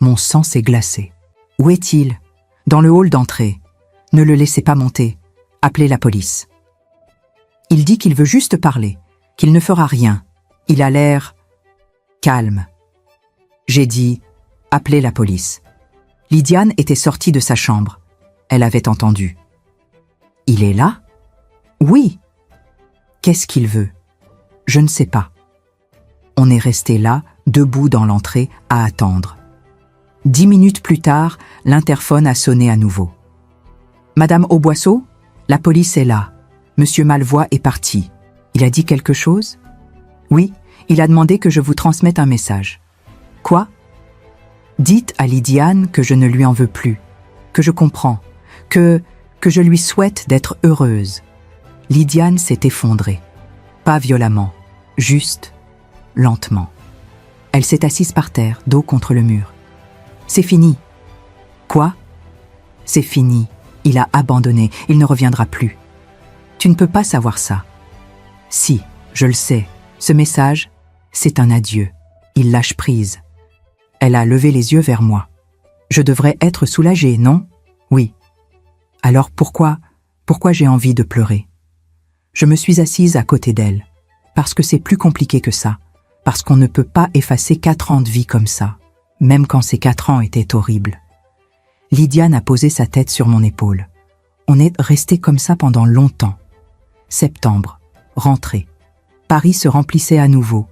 Mon sang s'est glacé. « Où est-il ? » ?»« Dans le hall d'entrée. Ne le laissez pas monter. Appelez la police. » « Il dit qu'il veut juste parler, qu'il ne fera rien. Il a l'air calme. » J'ai dit « Appelez la police. » Lydiane était sortie de sa chambre. Elle avait entendu. « Il est là ? » ?»« Oui. » »« Qu'est-ce qu'il veut ? » ?»« Je ne sais pas. » On est resté là, debout dans l'entrée, à attendre. 10 minutes plus tard, l'interphone a sonné à nouveau. « Madame Auboisseau, la police est là. Monsieur Malvois est parti. Il a dit quelque chose ? » ?»« Oui, il a demandé que je vous transmette un message. »« Quoi ? » ?»« Dites à Lydiane que je ne lui en veux plus, que je comprends, que je lui souhaite d'être heureuse. » Lydiane s'est effondrée. Pas violemment, juste, lentement. Elle s'est assise par terre, dos contre le mur. « C'est fini. »« Quoi ? » ?»« C'est fini. Il a abandonné. Il ne reviendra plus. » « Tu ne peux pas savoir ça. »« Si, je le sais. Ce message, c'est un adieu. Il lâche prise. » Elle a levé les yeux vers moi. « Je devrais être soulagée, non ? » ?»« Oui. » « Alors pourquoi j'ai envie de pleurer ? » Je me suis assise à côté d'elle. Parce que c'est plus compliqué que ça. Parce qu'on ne peut pas effacer 4 ans de vie comme ça. Même quand ces 4 ans étaient horribles. Lydiane a posé sa tête sur mon épaule. On est resté comme ça pendant longtemps. Septembre, rentrée. Paris se remplissait à nouveau.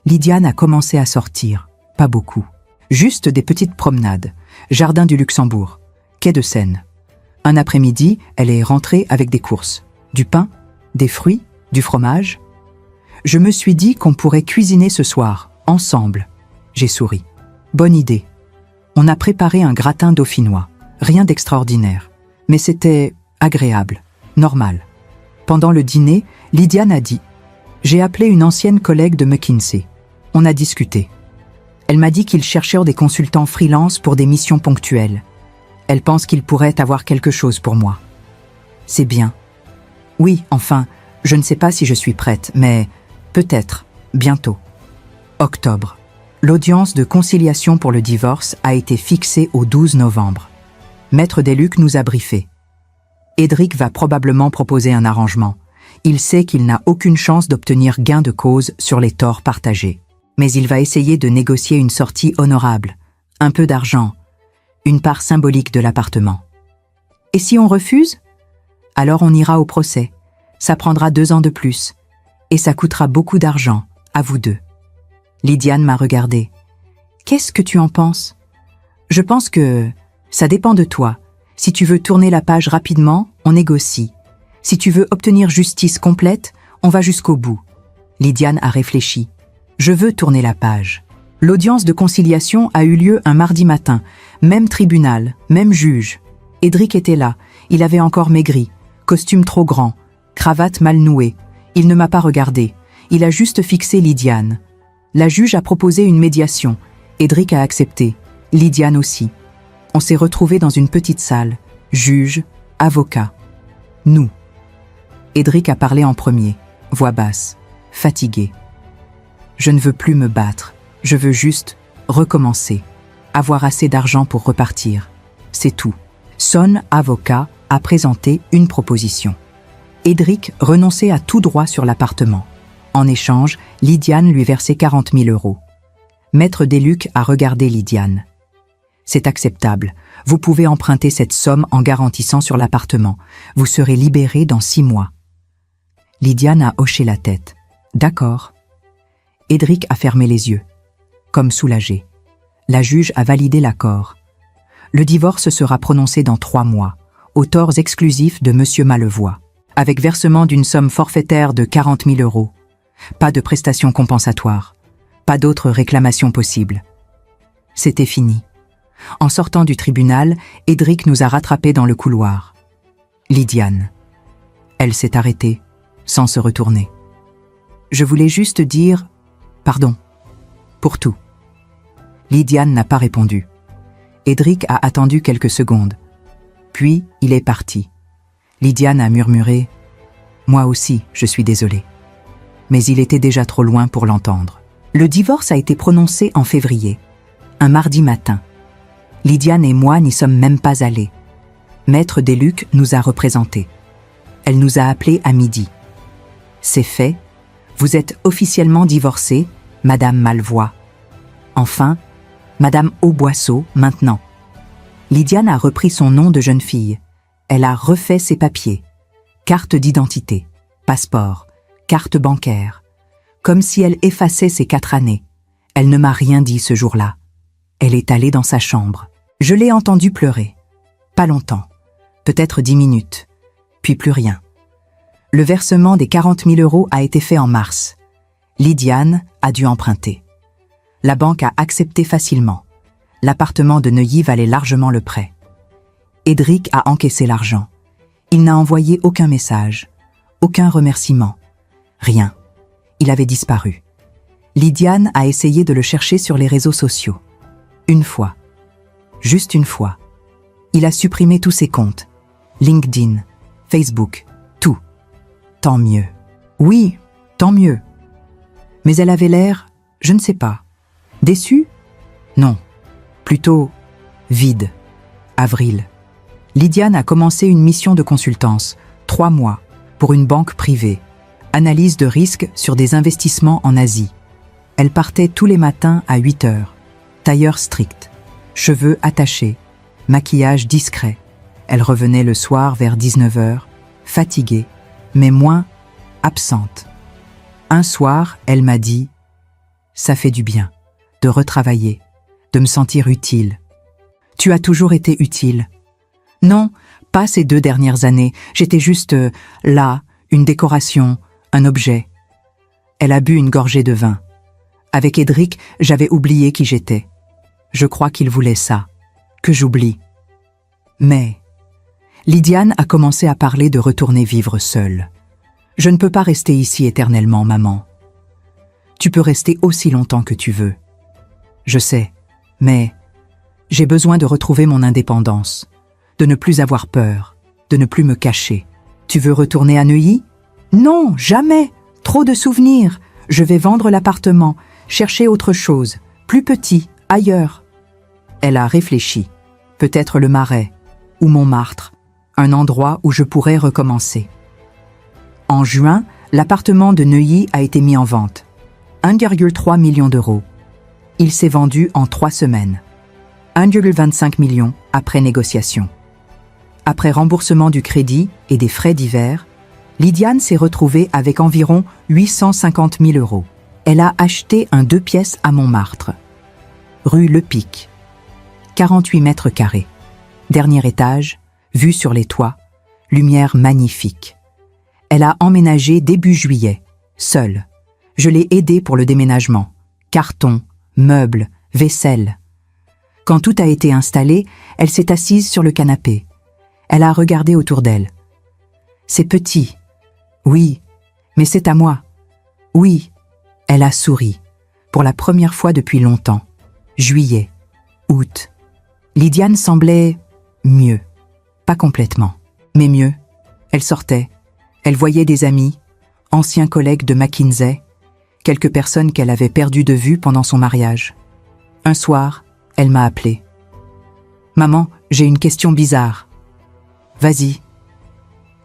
Lydiane a commencé à sortir. Pas beaucoup. Juste des petites promenades. Jardin du Luxembourg. Quai de Seine. Un après-midi, elle est rentrée avec des courses. Du pain, des fruits, du fromage. Je me suis dit qu'on pourrait cuisiner ce soir, ensemble. J'ai souri. Bonne idée. On a préparé un gratin dauphinois. Rien d'extraordinaire. Mais c'était agréable, normal. Pendant le dîner, Lydiane a dit « J'ai appelé une ancienne collègue de McKinsey. On a discuté. Elle m'a dit qu'ils cherchèrent des consultants freelance pour des missions ponctuelles. Elle pense qu'ils pourraient avoir quelque chose pour moi. C'est bien. Oui, enfin, je ne sais pas si je suis prête, mais peut-être, bientôt. » Octobre. L'audience de conciliation pour le divorce a été fixée au 12 novembre. Maître Desluc nous a briefés. Edric va probablement proposer un arrangement. Il sait qu'il n'a aucune chance d'obtenir gain de cause sur les torts partagés. Mais il va essayer de négocier une sortie honorable, un peu d'argent, une part symbolique de l'appartement. Et si on refuse ? Alors on ira au procès. Ça prendra 2 ans de plus. Et ça coûtera beaucoup d'argent, à vous deux. Lydiane m'a regardé. Qu'est-ce que tu en penses? Je pense que ça dépend de toi. Si tu veux tourner la page rapidement, on négocie. Si tu veux obtenir justice complète, on va jusqu'au bout. Lydiane a réfléchi. Je veux tourner la page. L'audience de conciliation a eu lieu un mardi matin. Même tribunal, même juge. Édric était là. Il avait encore maigri. Costume trop grand. Cravate mal nouée. Il ne m'a pas regardé. Il a juste fixé Lydiane. La juge a proposé une médiation. Édric a accepté. Lydiane aussi. On s'est retrouvés dans une petite salle. Juge, avocat. Nous. Édric a parlé en premier. Voix basse. Fatigué. Je ne veux plus me battre. Je veux juste recommencer. Avoir assez d'argent pour repartir. C'est tout. Son avocat a présenté une proposition. Édric renonçait à tout droit sur l'appartement. En échange, Lydiane lui versait 40 000 €. Maître Desluc a regardé Lydiane. C'est acceptable. Vous pouvez emprunter cette somme en garantissant sur l'appartement. Vous serez libéré dans 6 mois. Lydiane a hoché la tête. D'accord. Édric a fermé les yeux, comme soulagé. La juge a validé l'accord. Le divorce sera prononcé dans 3 mois, aux torts exclusifs de Monsieur Malevoie, avec versement d'une somme forfaitaire de 40 000 €. Pas de prestations compensatoires, pas d'autres réclamations possibles. C'était fini. En sortant du tribunal, Édric nous a rattrapés dans le couloir. Lydiane. Elle s'est arrêtée, sans se retourner. Je voulais juste dire pardon, pour tout. Lydiane n'a pas répondu. Édric a attendu quelques secondes. Puis, il est parti. Lydiane a murmuré « Moi aussi, je suis désolée ». Mais il était déjà trop loin pour l'entendre. Le divorce a été prononcé en février, un mardi matin. Lydiane et moi n'y sommes même pas allés. Maître Desluc nous a représentés. Elle nous a appelés à midi. C'est fait. Vous êtes officiellement divorcée, Madame Malevoie. Enfin, Madame Auboisseau, maintenant. Lydiane a repris son nom de jeune fille. Elle a refait ses papiers. Carte d'identité, passeport, carte bancaire. Comme si elle effaçait ses 4 années. Elle ne m'a rien dit ce jour-là. Elle est allée dans sa chambre. Je l'ai entendue pleurer. Pas longtemps. Peut-être 10 minutes. Puis plus rien. Le versement des 40 000 € a été fait en mars. Lydiane a dû emprunter. La banque a accepté facilement. L'appartement de Neuilly valait largement le prêt. Édric a encaissé l'argent. Il n'a envoyé aucun message, aucun remerciement. Rien. Il avait disparu. Lydiane a essayé de le chercher sur les réseaux sociaux. Une fois. Juste une fois. Il a supprimé tous ses comptes. LinkedIn, Facebook, tout. Tant mieux. Oui, tant mieux. Mais elle avait l'air, je ne sais pas. Déçue? Non. Plutôt vide. Avril. Lydiane a commencé une mission de consultance, 3 mois, pour une banque privée. Analyse de risque sur des investissements en Asie. Elle partait tous les matins à 8 heures. Tailleur strict. Cheveux attachés. Maquillage discret. Elle revenait le soir vers 19 heures, fatiguée, mais moins absente. Un soir, elle m'a dit « Ça fait du bien, de retravailler, de me sentir utile. » « Tu as toujours été utile. » « Non, pas ces 2 dernières années. J'étais juste là, une décoration, un objet. » Elle a bu une gorgée de vin. Avec Édric, j'avais oublié qui j'étais. Je crois qu'il voulait ça, que j'oublie. Mais Lydiane a commencé à parler de retourner vivre seule. « Je ne peux pas rester ici éternellement, maman. Tu peux rester aussi longtemps que tu veux. Je sais, mais j'ai besoin de retrouver mon indépendance, de ne plus avoir peur, de ne plus me cacher. Tu veux retourner à Neuilly? Non, jamais. Trop de souvenirs. Je vais vendre l'appartement, chercher autre chose, plus petit, ailleurs. » Elle a réfléchi. Peut-être le Marais, ou Montmartre, un endroit où je pourrais recommencer. En juin, l'appartement de Neuilly a été mis en vente. 1,3 million €. Il s'est vendu en 3 semaines. 1,25 million après négociation. Après remboursement du crédit et des frais divers, Lydiane s'est retrouvée avec environ 850 000 €. Elle a acheté un 2 pièces à Montmartre, rue Le Pic, 48 mètres carrés. Dernier étage, vue sur les toits, lumière magnifique. Elle a emménagé début juillet, seule. Je l'ai aidée pour le déménagement. Cartons, meubles, vaisselle. Quand tout a été installé, elle s'est assise sur le canapé. Elle a regardé autour d'elle. C'est petit. Oui, mais c'est à moi. Oui. Elle a souri. Pour la première fois depuis longtemps. Juillet. Août. Lydiane semblait mieux. Pas complètement, mais mieux. Elle sortait. Elle voyait des amis, anciens collègues de McKinsey, quelques personnes qu'elle avait perdues de vue pendant son mariage. Un soir, elle m'a appelée. « Maman, j'ai une question bizarre. »« Vas-y. »«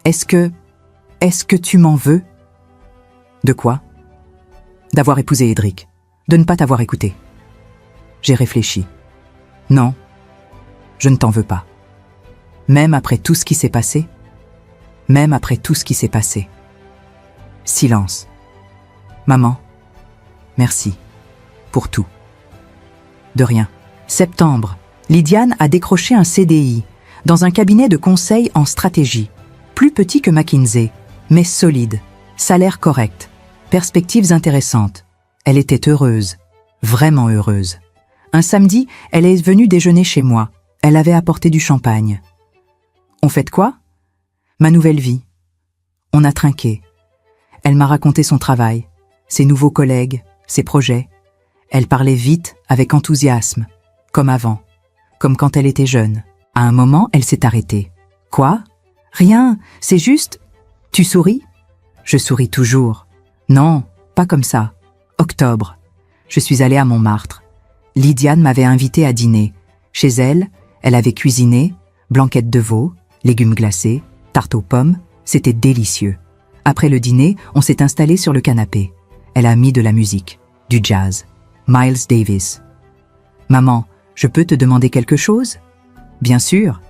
Est-ce que tu m'en veux ?»« De quoi ?»« D'avoir épousé Edric. De ne pas t'avoir écouté. » J'ai réfléchi. « Non, je ne t'en veux pas. Même après tout ce qui s'est passé. Même après tout ce qui s'est passé. » Silence. « Maman, merci. Pour tout. » De rien. Septembre. Lydiane a décroché un CDI dans un cabinet de conseil en stratégie. Plus petit que McKinsey, mais solide. Salaire correct. Perspectives intéressantes. Elle était heureuse. Vraiment heureuse. Un samedi, elle est venue déjeuner chez moi. Elle avait apporté du champagne. On fait quoi ? Ma nouvelle vie. On a trinqué. Elle m'a raconté son travail, ses nouveaux collègues, ses projets. Elle parlait vite, avec enthousiasme, comme avant, comme quand elle était jeune. À un moment, elle s'est arrêtée. « Quoi ? Rien, c'est juste... Tu souris ?» Je souris toujours. « Non, pas comme ça. Octobre. Je suis allée à Montmartre. Lydiane m'avait invitée à dîner. Chez elle, elle avait cuisiné, blanquette de veau, légumes glacés, tarte aux pommes. C'était délicieux. Après le dîner, on s'est installé sur le canapé. Elle a mis de la musique, du jazz. Miles Davis. « Maman, je peux te demander quelque chose ?»« Bien sûr.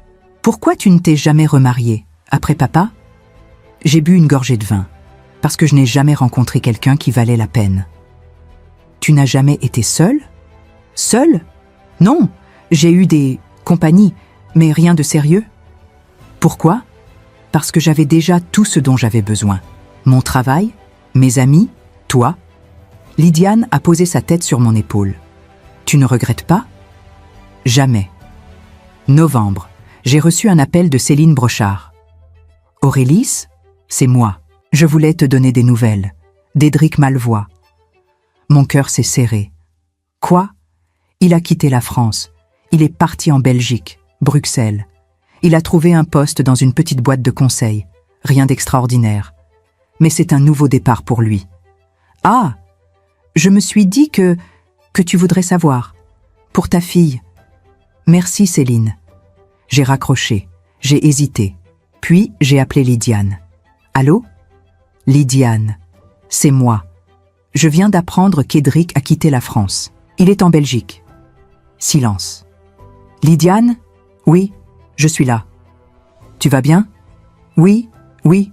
Pourquoi tu ne t'es jamais remariée, après papa ?» J'ai bu une gorgée de vin, parce que je n'ai jamais rencontré quelqu'un qui valait la peine. « Tu n'as jamais été seule ?»« Seule ? Non, j'ai eu des compagnies, mais rien de sérieux. » Pourquoi ? Parce que j'avais déjà tout ce dont j'avais besoin. Mon travail, mes amis, toi. Lydiane a posé sa tête sur mon épaule. « Tu ne regrettes pas ?» Jamais. Novembre, j'ai reçu un appel de Céline Brochard. « Aurélis, c'est moi. Je voulais te donner des nouvelles. D'Edric Malvois. » Mon cœur s'est serré. « Quoi ? Il a quitté la France. Il est parti en Belgique, Bruxelles. Il a trouvé un poste dans une petite boîte de conseil. Rien d'extraordinaire. Mais c'est un nouveau départ pour lui. Ah ! Je me suis dit que tu voudrais savoir. Pour ta fille. Merci Céline. » J'ai raccroché. J'ai hésité. Puis j'ai appelé Lydiane. « Allô ? Lydiane. C'est moi. Je viens d'apprendre qu'Edric a quitté la France. Il est en Belgique. » Silence. « Lydiane ? Oui, je suis là. Tu vas bien ? Oui,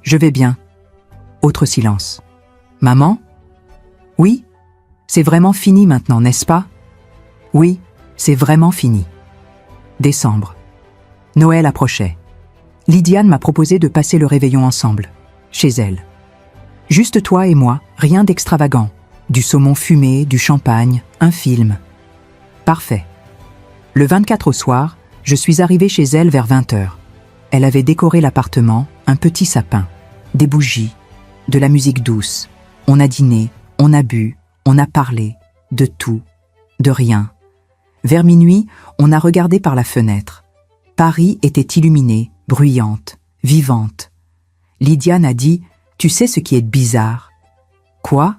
je vais bien. » Autre silence. « Maman ? Oui ? C'est vraiment fini maintenant, n'est-ce pas ? Oui, c'est vraiment fini. » Décembre. Noël approchait. Lydiane m'a proposé de passer le réveillon ensemble, chez elle. Juste toi et moi, rien d'extravagant. Du saumon fumé, du champagne, un film. Parfait. Le 24 au soir, je suis arrivée chez elle vers 20h. Elle avait décoré l'appartement, un petit sapin, des bougies, de la musique douce. On a dîné, on a bu, on a parlé, de tout, de rien. Vers minuit, on a regardé par la fenêtre. Paris était illuminée, bruyante, vivante. Lydiane a dit « Tu sais ce qui est bizarre ?»« Quoi ?»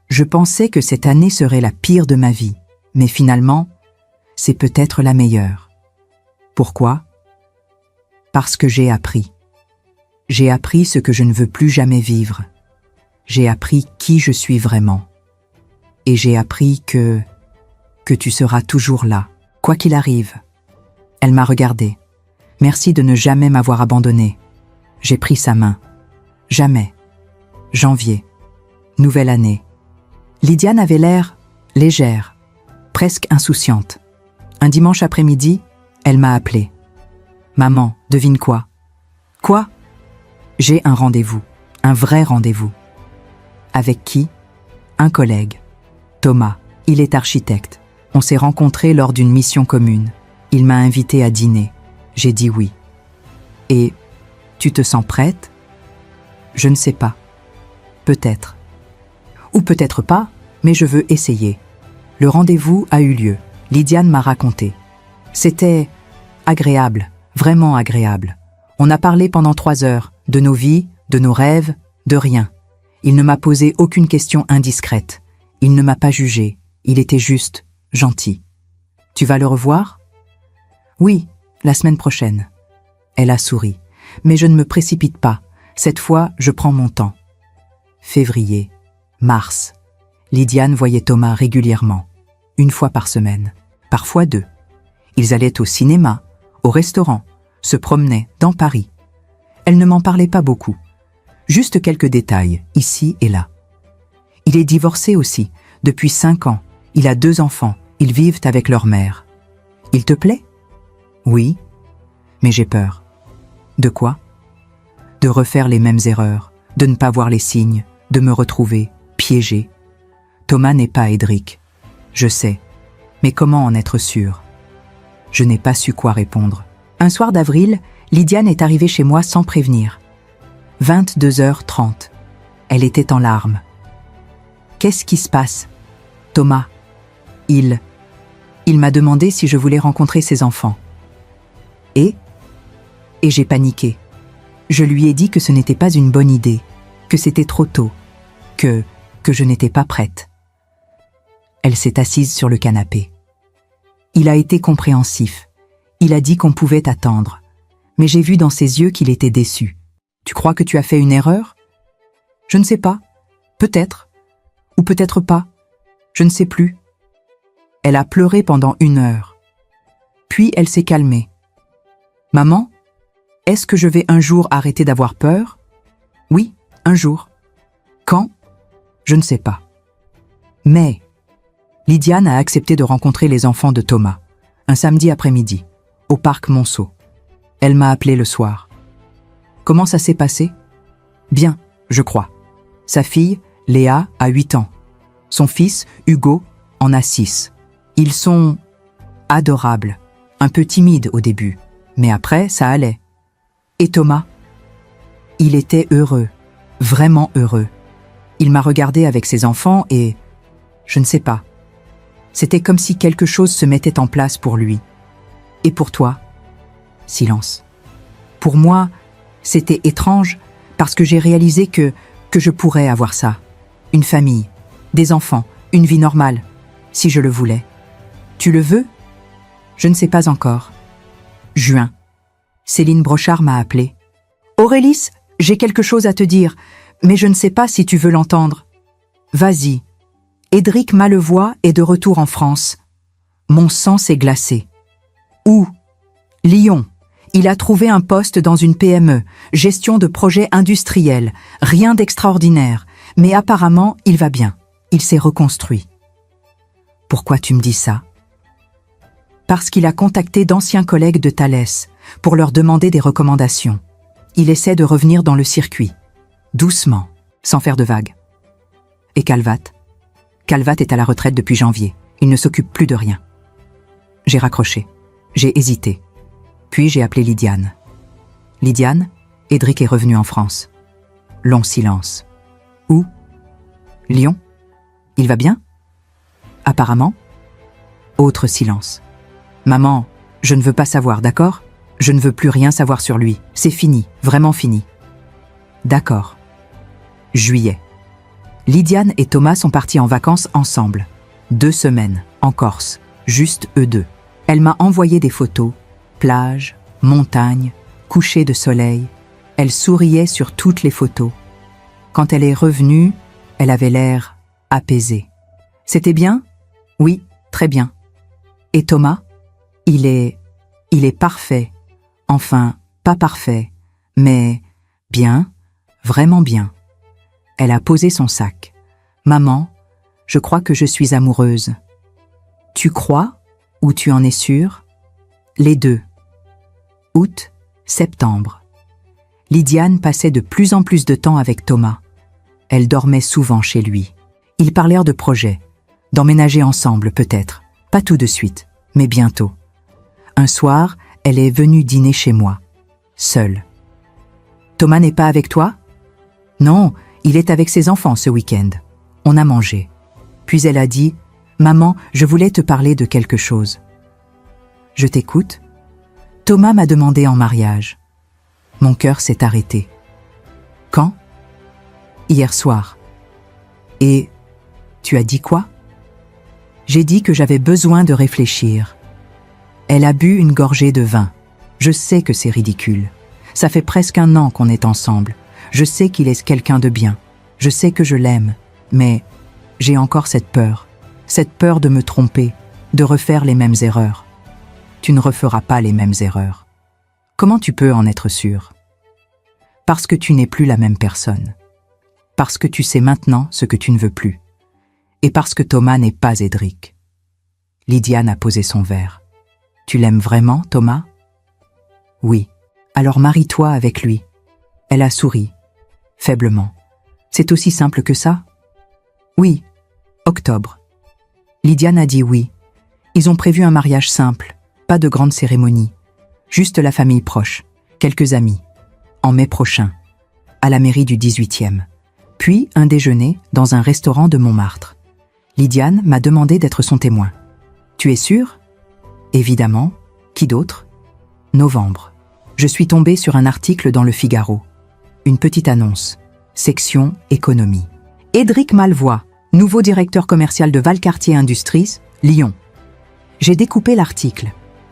Je pensais que cette année serait la pire de ma vie, mais finalement, c'est peut-être la meilleure. Pourquoi ? Parce que j'ai appris. J'ai appris ce que je ne veux plus jamais vivre. J'ai appris qui je suis vraiment. Et j'ai appris que tu seras toujours là, quoi qu'il arrive. Elle m'a regardée. Merci de ne jamais m'avoir abandonnée. J'ai pris sa main. Jamais. Janvier. Nouvelle année. Lydiane avait l'air légère, presque insouciante. Un dimanche après-midi, elle m'a appelée. « Maman, devine quoi ?»« Quoi ?» ?»« J'ai un rendez-vous, un vrai rendez-vous. » »« Avec qui ?»« Un collègue. Thomas, il est architecte. On s'est rencontrés lors d'une mission commune. Il m'a invité à dîner. J'ai dit oui. »« Et tu te sens prête ?»« Je ne sais pas. Peut-être. Ou peut-être pas, mais je veux essayer. » Le rendez-vous a eu lieu. Lydiane m'a raconté. C'était agréable, vraiment agréable. On a parlé pendant 3 heures, de nos vies, de nos rêves, de rien. Il ne m'a posé aucune question indiscrète. Il ne m'a pas jugé. Il était juste gentil. « Tu vas le revoir ?»« Oui, la semaine prochaine. » Elle a souri. Mais je ne me précipite pas. Cette fois, je prends mon temps. Février, mars. Lydiane voyait Thomas régulièrement. 1 fois par semaine, parfois 2. Ils allaient au cinéma, au restaurant, se promenaient dans Paris. Elle ne m'en parlait pas beaucoup. Juste quelques détails, ici et là. Il est divorcé aussi, depuis 5 ans. Il a 2 enfants, ils vivent avec leur mère. Il te plaît ? Oui, mais j'ai peur. De quoi ? De refaire les mêmes erreurs, de ne pas voir les signes, de me retrouver piégée. Thomas n'est pas Édric. Je sais, mais comment en être sûre ? Je n'ai pas su quoi répondre. Un soir d'avril, Lydiane est arrivée chez moi sans prévenir. 22h30. Elle était en larmes. Qu'est-ce qui se passe ? Thomas. Il m'a demandé si je voulais rencontrer ses enfants. Et j'ai paniqué. Je lui ai dit que ce n'était pas une bonne idée, que c'était trop tôt, que je n'étais pas prête. Elle s'est assise sur le canapé. Il a été compréhensif. Il a dit qu'on pouvait attendre. Mais j'ai vu dans ses yeux qu'il était déçu. « Tu crois que tu as fait une erreur ? » ?»« Je ne sais pas. Peut-être. Ou peut-être pas. Je ne sais plus. » Elle a pleuré pendant 1 heure. Puis elle s'est calmée. « Maman, est-ce que je vais un jour arrêter d'avoir peur ? » ?»« Oui, un jour. »« Quand ? » ?»« Je ne sais pas. » Mais Lydiane a accepté de rencontrer les enfants de Thomas, un samedi après-midi, au parc Monceau. Elle m'a appelé le soir. Comment ça s'est passé ? Bien, je crois. Sa fille, Léa, a 8 ans. Son fils, Hugo, en a 6. Ils sont adorables, un peu timides au début, mais après, ça allait. Et Thomas ? Il était heureux, vraiment heureux. Il m'a regardé avec ses enfants et... je ne sais pas. C'était comme si quelque chose se mettait en place pour lui. Et pour toi ? Silence. Pour moi, c'était étrange parce que j'ai réalisé que je pourrais avoir ça. Une famille, des enfants, une vie normale, si je le voulais. Tu le veux ? Je ne sais pas encore. Juin. Céline Brochard m'a appelé. Aurélis, j'ai quelque chose à te dire, mais je ne sais pas si tu veux l'entendre. Vas-y. Édric Malevoix est de retour en France. Mon sang s'est glacé. Où ? Lyon. Il a trouvé un poste dans une PME, gestion de projets industriels, rien d'extraordinaire, mais apparemment, il va bien. Il s'est reconstruit. Pourquoi tu me dis ça ? Parce qu'il a contacté d'anciens collègues de Thalès pour leur demander des recommandations. Il essaie de revenir dans le circuit, doucement, sans faire de vagues. Et Calvat ? Calvat est à la retraite depuis janvier. Il ne s'occupe plus de rien. J'ai raccroché. J'ai hésité. Puis j'ai appelé Lydiane. Lydiane, Édric est revenu en France. Long silence. Où ? Lyon ? Il va bien ? Apparemment. Autre silence. Maman, je ne veux pas savoir, d'accord ? Je ne veux plus rien savoir sur lui. C'est fini, vraiment fini. D'accord. Juillet. Lydiane et Thomas sont partis en vacances ensemble. 2 semaines, en Corse, juste eux deux. Elle m'a envoyé des photos. Plage, montagne, coucher de soleil. Elle souriait sur toutes les photos. Quand elle est revenue, elle avait l'air apaisée. C'était bien ? Oui, très bien. Et Thomas ? Il est parfait. Enfin, pas parfait, mais bien, vraiment bien. Elle a posé son sac. Maman, je crois que je suis amoureuse. Tu crois ou tu en es sûre? Les deux. Août, septembre. Lydiane passait de plus en plus de temps avec Thomas. Elle dormait souvent chez lui. Ils parlèrent de projets, d'emménager ensemble peut-être, pas tout de suite, mais bientôt. Un soir, elle est venue dîner chez moi, seule. Thomas n'est pas avec toi? Non, il est avec ses enfants ce week-end. On a mangé. Puis elle a dit, « Maman, je voulais te parler de quelque chose. » Je t'écoute. Thomas m'a demandé en mariage. Mon cœur s'est arrêté. Quand? Hier soir. Et tu as dit quoi? J'ai dit que j'avais besoin de réfléchir. Elle a bu une gorgée de vin. Je sais que c'est ridicule. Ça fait presque 1 an qu'on est ensemble. Je sais qu'il est quelqu'un de bien. Je sais que je l'aime. Mais j'ai encore cette peur de me tromper, de refaire les mêmes erreurs. Tu ne referas pas les mêmes erreurs. Comment tu peux en être sûr? Parce que tu n'es plus la même personne. Parce que tu sais maintenant ce que tu ne veux plus. Et parce que Thomas n'est pas Edric. Lydiane a posé son verre. Tu l'aimes vraiment, Thomas? Oui. Alors marie-toi avec lui. Elle a souri, faiblement. C'est aussi simple que ça? Oui. Octobre. Lydiane a dit oui. Ils ont prévu un mariage simple, pas de grande cérémonie. Juste la famille proche, quelques amis. En mai prochain, à la mairie du 18e. Puis un déjeuner dans un restaurant de Montmartre. Lydiane m'a demandé d'être son témoin. Tu es sûre? Évidemment. Qui d'autre? Novembre. Je suis tombée sur un article dans Le Figaro. Une petite annonce. Section économie. Edric Malvois, nouveau directeur commercial de Valcartier Industries, Lyon. J'ai découpé l'article.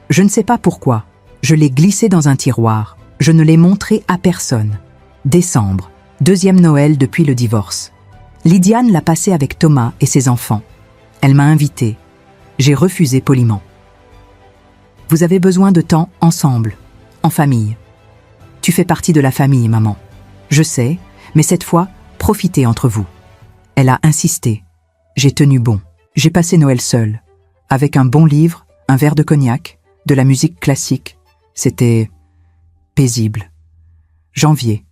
Je ne sais pas pourquoi. Je l'ai glissé dans un tiroir. Je ne l'ai montré à personne. Décembre, 2e Noël depuis le divorce. Lydiane l'a passé avec Thomas et ses enfants. Elle m'a invitée. J'ai refusé poliment. Vous avez besoin de temps ensemble, en famille. Tu fais partie de la famille, maman. Je sais, mais cette fois, profitez entre vous. Elle a insisté. J'ai tenu bon. J'ai passé Noël seule, avec un bon livre, un verre de cognac, de la musique classique. C'était paisible. Janvier.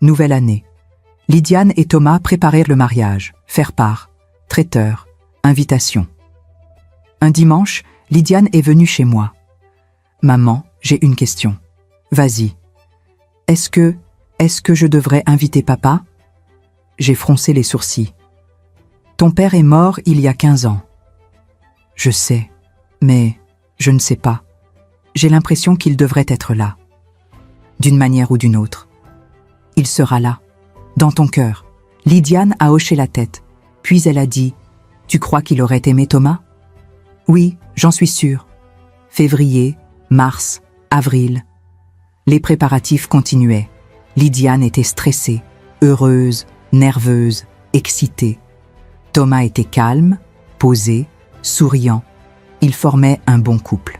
Nouvelle année. Lydiane et Thomas préparèrent le mariage, faire part, traiteur, invitation. Un dimanche, Lydiane est venue chez moi. Maman, j'ai une question. Vas-y. Est-ce que je devrais inviter papa? J'ai froncé les sourcils. Ton père est mort il y a 15 ans. Je sais, mais je ne sais pas. J'ai l'impression qu'il devrait être là. D'une manière ou d'une autre. Il sera là, dans ton cœur. Lydiane a hoché la tête, puis elle a dit « Tu crois qu'il aurait aimé Thomas ?» Oui, j'en suis sûre. Février, mars, avril. Les préparatifs continuaient. Lydiane était stressée, heureuse, nerveuse, excitée. Thomas était calme, posé, souriant. Ils formaient un bon couple.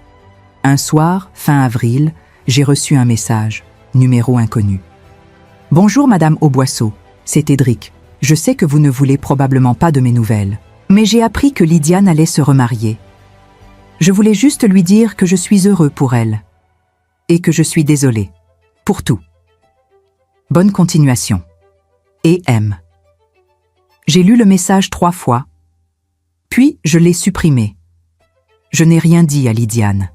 Un soir, fin avril, j'ai reçu un message, numéro inconnu. « Bonjour Madame Auboisseau, c'est Edric. Je sais que vous ne voulez probablement pas de mes nouvelles, mais j'ai appris que Lydiane allait se remarier. Je voulais juste lui dire que je suis heureux pour elle et que je suis désolé pour tout. Bonne continuation. Et M. » J'ai lu le message 3 fois, puis je l'ai supprimé. Je n'ai rien dit à Lydiane.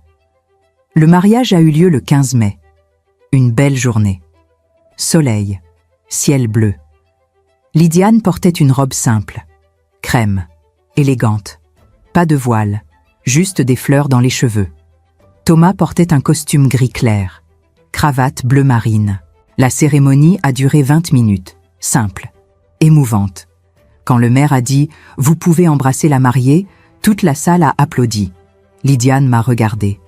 Le mariage a eu lieu le 15 mai. Une belle journée. Soleil, ciel bleu. Lydiane portait une robe simple, crème, élégante, pas de voile, juste des fleurs dans les cheveux. Thomas portait un costume gris clair, cravate bleu marine. La cérémonie a duré 20 minutes, simple, émouvante. Quand le maire a dit « Vous pouvez embrasser la mariée », toute la salle a applaudi. Lydiane m'a regardée.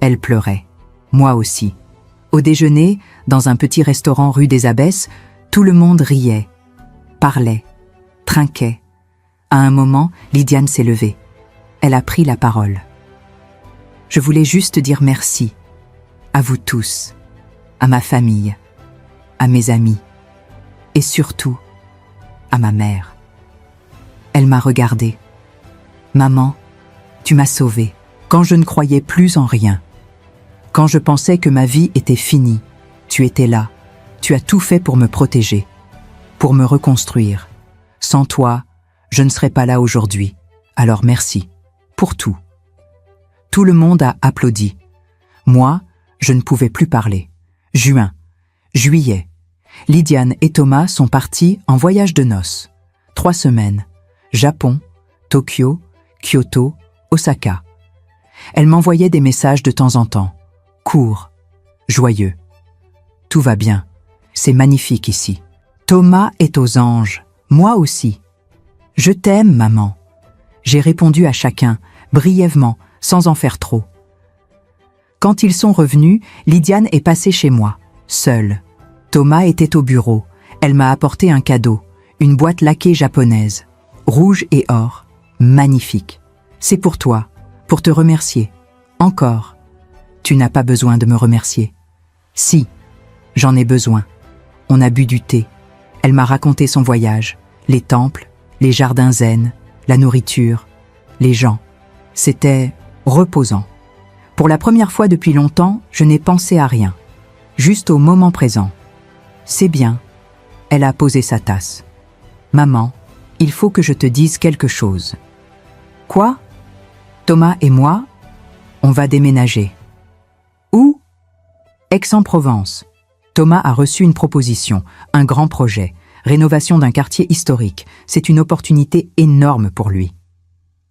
Elle pleurait, moi aussi. Au déjeuner, dans un petit restaurant rue des Abbesses, tout le monde riait, parlait, trinquait. À un moment, Lydiane s'est levée. Elle a pris la parole. Je voulais juste dire merci, à vous tous, à ma famille, à mes amis, et surtout, à ma mère. Elle m'a regardée. Maman, tu m'as sauvée quand je ne croyais plus en rien. Quand je pensais que ma vie était finie, tu étais là. Tu as tout fait pour me protéger, pour me reconstruire. Sans toi, je ne serais pas là aujourd'hui. Alors merci, pour tout. Tout le monde a applaudi. Moi, je ne pouvais plus parler. Juin, juillet. Lydiane et Thomas sont partis en voyage de noces. 3 semaines. Japon, Tokyo, Kyoto, Osaka. Elle m'envoyait des messages de temps en temps. Courts, joyeux. Tout va bien. C'est magnifique ici. Thomas est aux anges. Moi aussi. Je t'aime, maman. J'ai répondu à chacun, brièvement, sans en faire trop. Quand ils sont revenus, Lydiane est passée chez moi, seule. Thomas était au bureau. Elle m'a apporté un cadeau, une boîte laquée japonaise, rouge et or, magnifique. C'est pour toi, pour te remercier. Encore. Tu n'as pas besoin de me remercier. Si, j'en ai besoin. On a bu du thé. Elle m'a raconté son voyage, les temples, les jardins zen, la nourriture, les gens. C'était reposant. Pour la première fois depuis longtemps, je n'ai pensé à rien, juste au moment présent. C'est bien. Elle a posé sa tasse. Maman, il faut que je te dise quelque chose. Quoi? Thomas et moi, on va déménager. Où? Aix-en-Provence. Thomas a reçu une proposition, un grand projet, rénovation d'un quartier historique. C'est une opportunité énorme pour lui.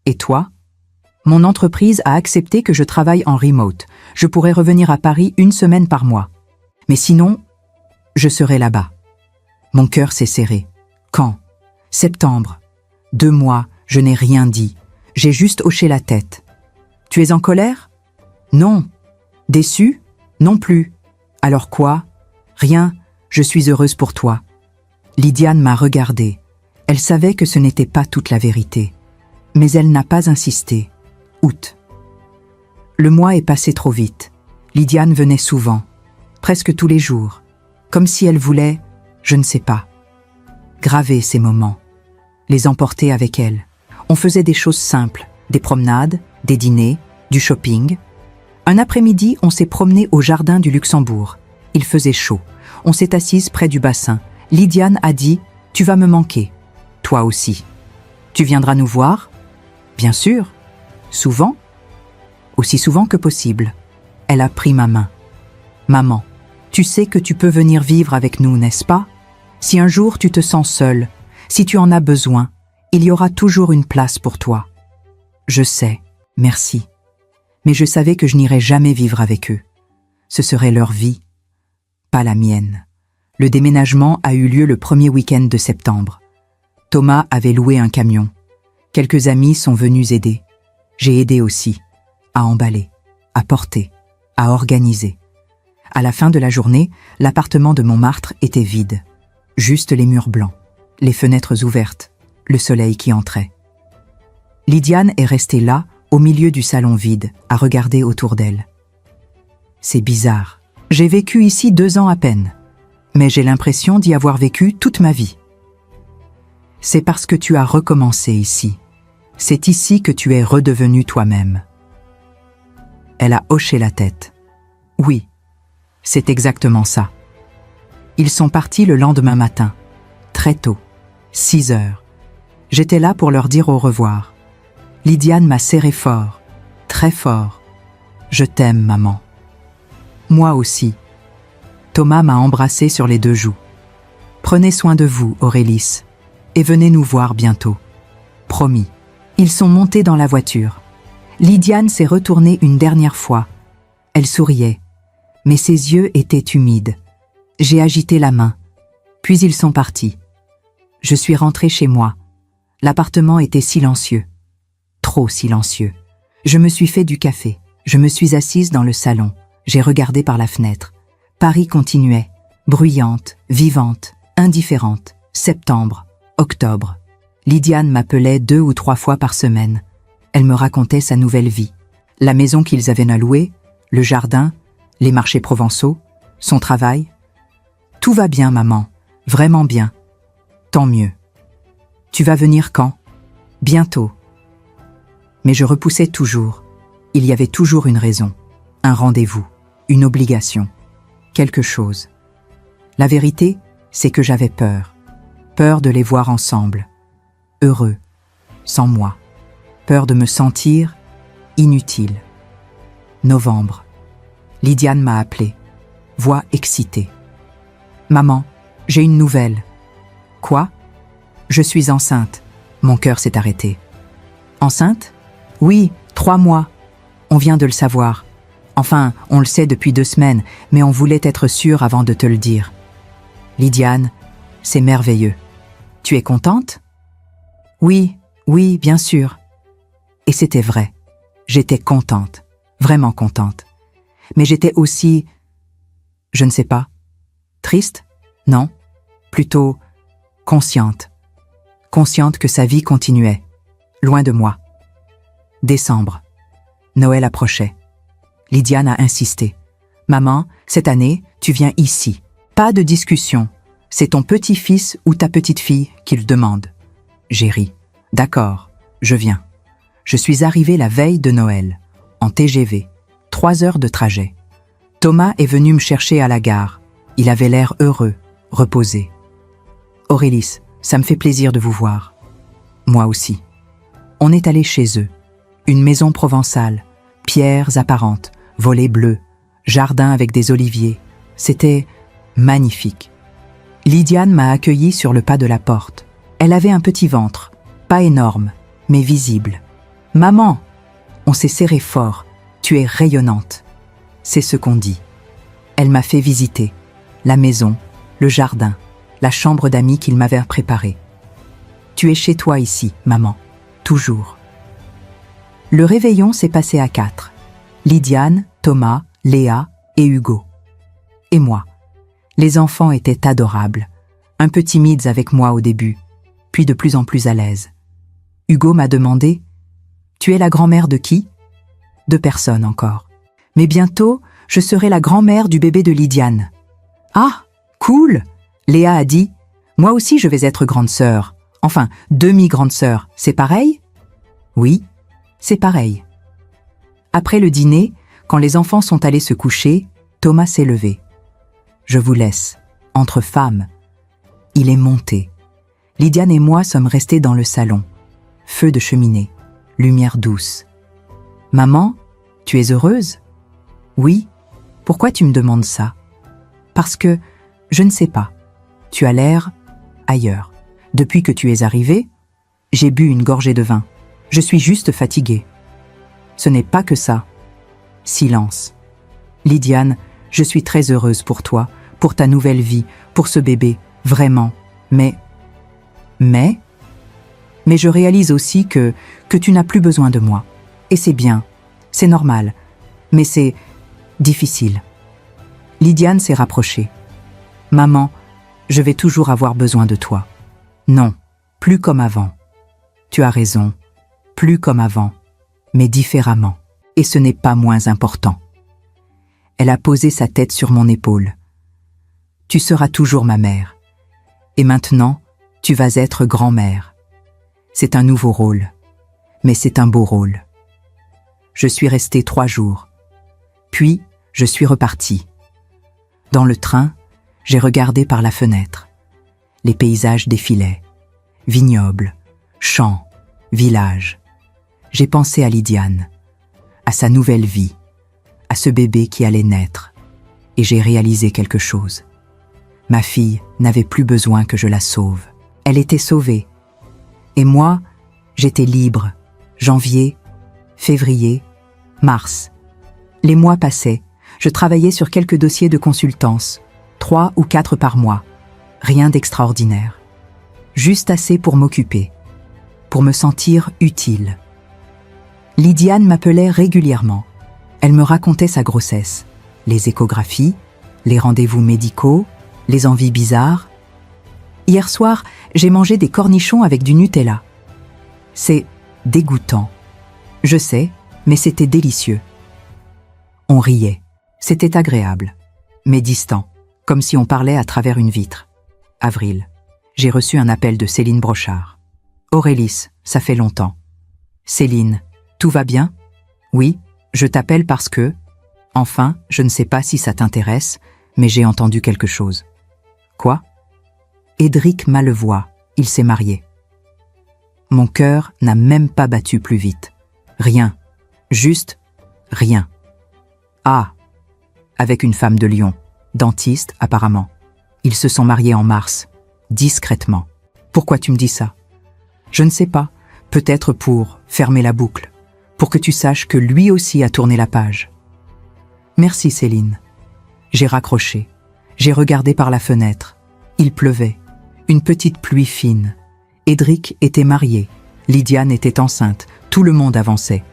Et toi? Mon entreprise a accepté que je travaille en remote. Je pourrais revenir à Paris 1 semaine par mois. Mais sinon, je serai là-bas. Mon cœur s'est serré. Quand? Septembre. 2 mois, je n'ai rien dit. J'ai juste hoché la tête. Tu es en colère? Non. Déçu? Non plus. Alors quoi? Rien, je suis heureuse pour toi. Lydiane m'a regardée. Elle savait que ce n'était pas toute la vérité. Mais elle n'a pas insisté. Août. Le mois est passé trop vite. Lydiane venait souvent, presque tous les jours, comme si elle voulait, je ne sais pas, graver ces moments, les emporter avec elle. On faisait des choses simples, des promenades, des dîners, du shopping. Un après-midi, on s'est promené au jardin du Luxembourg. Il faisait chaud. On s'est assise près du bassin. Lydiane a dit « Tu vas me manquer. Toi aussi. Tu viendras nous voir ?» Bien sûr. Souvent. Aussi souvent que possible. Elle a pris ma main. « Maman, tu sais que tu peux venir vivre avec nous, n'est-ce pas? Si un jour tu te sens seule, si tu en as besoin, il y aura toujours une place pour toi. » Je sais, merci. Mais je savais que je n'irais jamais vivre avec eux. Ce serait leur vie, pas la mienne. Le déménagement a eu lieu le premier week-end de septembre. Thomas avait loué un camion. Quelques amis sont venus aider. J'ai aidé aussi, à emballer, à porter, à organiser. À la fin de la journée, l'appartement de Montmartre était vide. Juste les murs blancs, les fenêtres ouvertes, le soleil qui entrait. Lydiane est restée là, au milieu du salon vide, à regarder autour d'elle. C'est bizarre. J'ai vécu ici 2 ans à peine, mais j'ai l'impression d'y avoir vécu toute ma vie. C'est parce que tu as recommencé ici. C'est ici que tu es redevenu toi-même. Elle a hoché la tête. Oui, c'est exactement ça. Ils sont partis le lendemain matin, très tôt, 6 heures. J'étais là pour leur dire au revoir. Lydiane m'a serré fort, très fort. Je t'aime, maman. Moi aussi. Thomas m'a embrassé sur les 2 joues. Prenez soin de vous, Aurélis, et venez nous voir bientôt. Promis. Ils sont montés dans la voiture. Lydiane s'est retournée une dernière fois. Elle souriait, mais ses yeux étaient humides. J'ai agité la main, puis ils sont partis. Je suis rentrée chez moi. L'appartement était silencieux. Trop silencieux. Je me suis fait du café. Je me suis assise dans le salon. J'ai regardé par la fenêtre. Paris continuait, bruyante, vivante, indifférente. Septembre, octobre. Lydiane m'appelait 2 ou 3 fois par semaine. Elle me racontait sa nouvelle vie. La maison qu'ils avaient louée, le jardin, les marchés provençaux, son travail. Tout va bien, maman. Vraiment bien. Tant mieux. Tu vas venir quand? Bientôt. Mais je repoussais toujours. Il y avait toujours une raison, un rendez-vous, une obligation, quelque chose. La vérité, c'est que j'avais peur. Peur de les voir ensemble, heureux, sans moi. Peur de me sentir inutile. Novembre. Lydiane m'a appelée, voix excitée. « Maman, j'ai une nouvelle. »« Quoi ? » ?»« Je suis enceinte. » Mon cœur s'est arrêté. « Enceinte ? » ?»« Oui, 3 mois. On vient de le savoir. Enfin, on le sait depuis 2 semaines, mais on voulait être sûr avant de te le dire. »« Lydiane, c'est merveilleux. Tu es contente ? » ?»« Oui, oui, bien sûr. » Et c'était vrai. J'étais contente, vraiment contente. Mais j'étais aussi, je ne sais pas, triste ? Non, plutôt consciente. Consciente que sa vie continuait, loin de moi. Décembre. Noël approchait. Lydiane a insisté. « Maman, cette année, tu viens ici. Pas de discussion. C'est ton petit-fils ou ta petite-fille qui le demande. » J'ai ri. « D'accord, je viens. » Je suis arrivée la veille de Noël, en TGV, 3 heures de trajet. Thomas est venu me chercher à la gare. Il avait l'air heureux, reposé. « Aurélis, ça me fait plaisir de vous voir. » Moi aussi. On est allé chez eux. Une maison provençale, pierres apparentes, volets bleus, jardin avec des oliviers. C'était magnifique. Lydiane m'a accueillie sur le pas de la porte. Elle avait un petit ventre, pas énorme, mais visible. « Maman !» On s'est serré fort. « Tu es rayonnante. » C'est ce qu'on dit. Elle m'a fait visiter la maison, le jardin, la chambre d'amis qu'il m'avait préparée. « Tu es chez toi ici, maman. Toujours. » Le réveillon s'est passé à 4. Lydiane, Thomas, Léa et Hugo. Et moi. Les enfants étaient adorables. Un peu timides avec moi au début, puis de plus en plus à l'aise. Hugo m'a demandé « Tu es la grand-mère de qui ?» 2 personnes encore. Mais bientôt, je serai la grand-mère du bébé de Lydiane. « Ah, cool !» Léa a dit « Moi aussi je vais être grande sœur. Enfin, demi-grande sœur, c'est pareil ?» Oui, c'est pareil. Après le dîner, quand les enfants sont allés se coucher, Thomas s'est levé. « Je vous laisse, entre femmes. » Il est monté. Lydiane et moi sommes restés dans le salon. Feu de cheminée, lumière douce. « Maman, tu es heureuse ?»« Oui. Pourquoi tu me demandes ça ?»« Parce que, je ne sais pas. Tu as l'air ailleurs. Depuis que tu es arrivée, j'ai bu une gorgée de vin. Je suis juste fatiguée. » Ce n'est pas que ça. Silence. « Lydiane, je suis très heureuse pour toi, pour ta nouvelle vie, pour ce bébé, vraiment. Mais je réalise aussi que tu n'as plus besoin de moi. Et c'est bien, c'est normal, mais c'est difficile. » Lydiane s'est rapprochée. « Maman, je vais toujours avoir besoin de toi. » Non, plus comme avant. Tu as raison, plus comme avant, mais différemment. Et ce n'est pas moins important. Elle a posé sa tête sur mon épaule. « Tu seras toujours ma mère. Et maintenant, tu vas être grand-mère. C'est un nouveau rôle, mais c'est un beau rôle. » Je suis restée 3 jours. Puis, je suis repartie. Dans le train, j'ai regardé par la fenêtre. Les paysages défilaient. Vignobles, champs, villages. J'ai pensé à Lydiane, à sa nouvelle vie, à ce bébé qui allait naître. Et j'ai réalisé quelque chose. Ma fille n'avait plus besoin que je la sauve. Elle était sauvée. Et moi, j'étais libre. Janvier, février, mars. Les mois passaient. Je travaillais sur quelques dossiers de consultance, 3 ou 4 par mois. Rien d'extraordinaire. Juste assez pour m'occuper, pour me sentir utile. Lydiane m'appelait régulièrement. Elle me racontait sa grossesse, les échographies, les rendez-vous médicaux, les envies bizarres. Hier soir, j'ai mangé des cornichons avec du Nutella. C'est dégoûtant. Je sais, mais c'était délicieux. On riait. C'était agréable, mais distant, comme si on parlait à travers une vitre. Avril. J'ai reçu un appel de Céline Brochard. « Aurélis, ça fait longtemps. Céline, tout va bien? Oui, je t'appelle parce que... Enfin, je ne sais pas si ça t'intéresse, mais j'ai entendu quelque chose. Quoi? Édric Malevoie, il s'est marié. Mon cœur n'a même pas battu plus vite. Rien. Juste rien. Ah, avec une femme de Lyon, dentiste apparemment. Ils se sont mariés en mars, discrètement. Pourquoi tu me dis ça? Je ne sais pas, peut-être pour fermer la boucle, pour que tu saches que lui aussi a tourné la page. Merci Céline. J'ai raccroché, j'ai regardé par la fenêtre. Il pleuvait, une petite pluie fine. Édric était marié, Lydiane était enceinte, tout le monde avançait.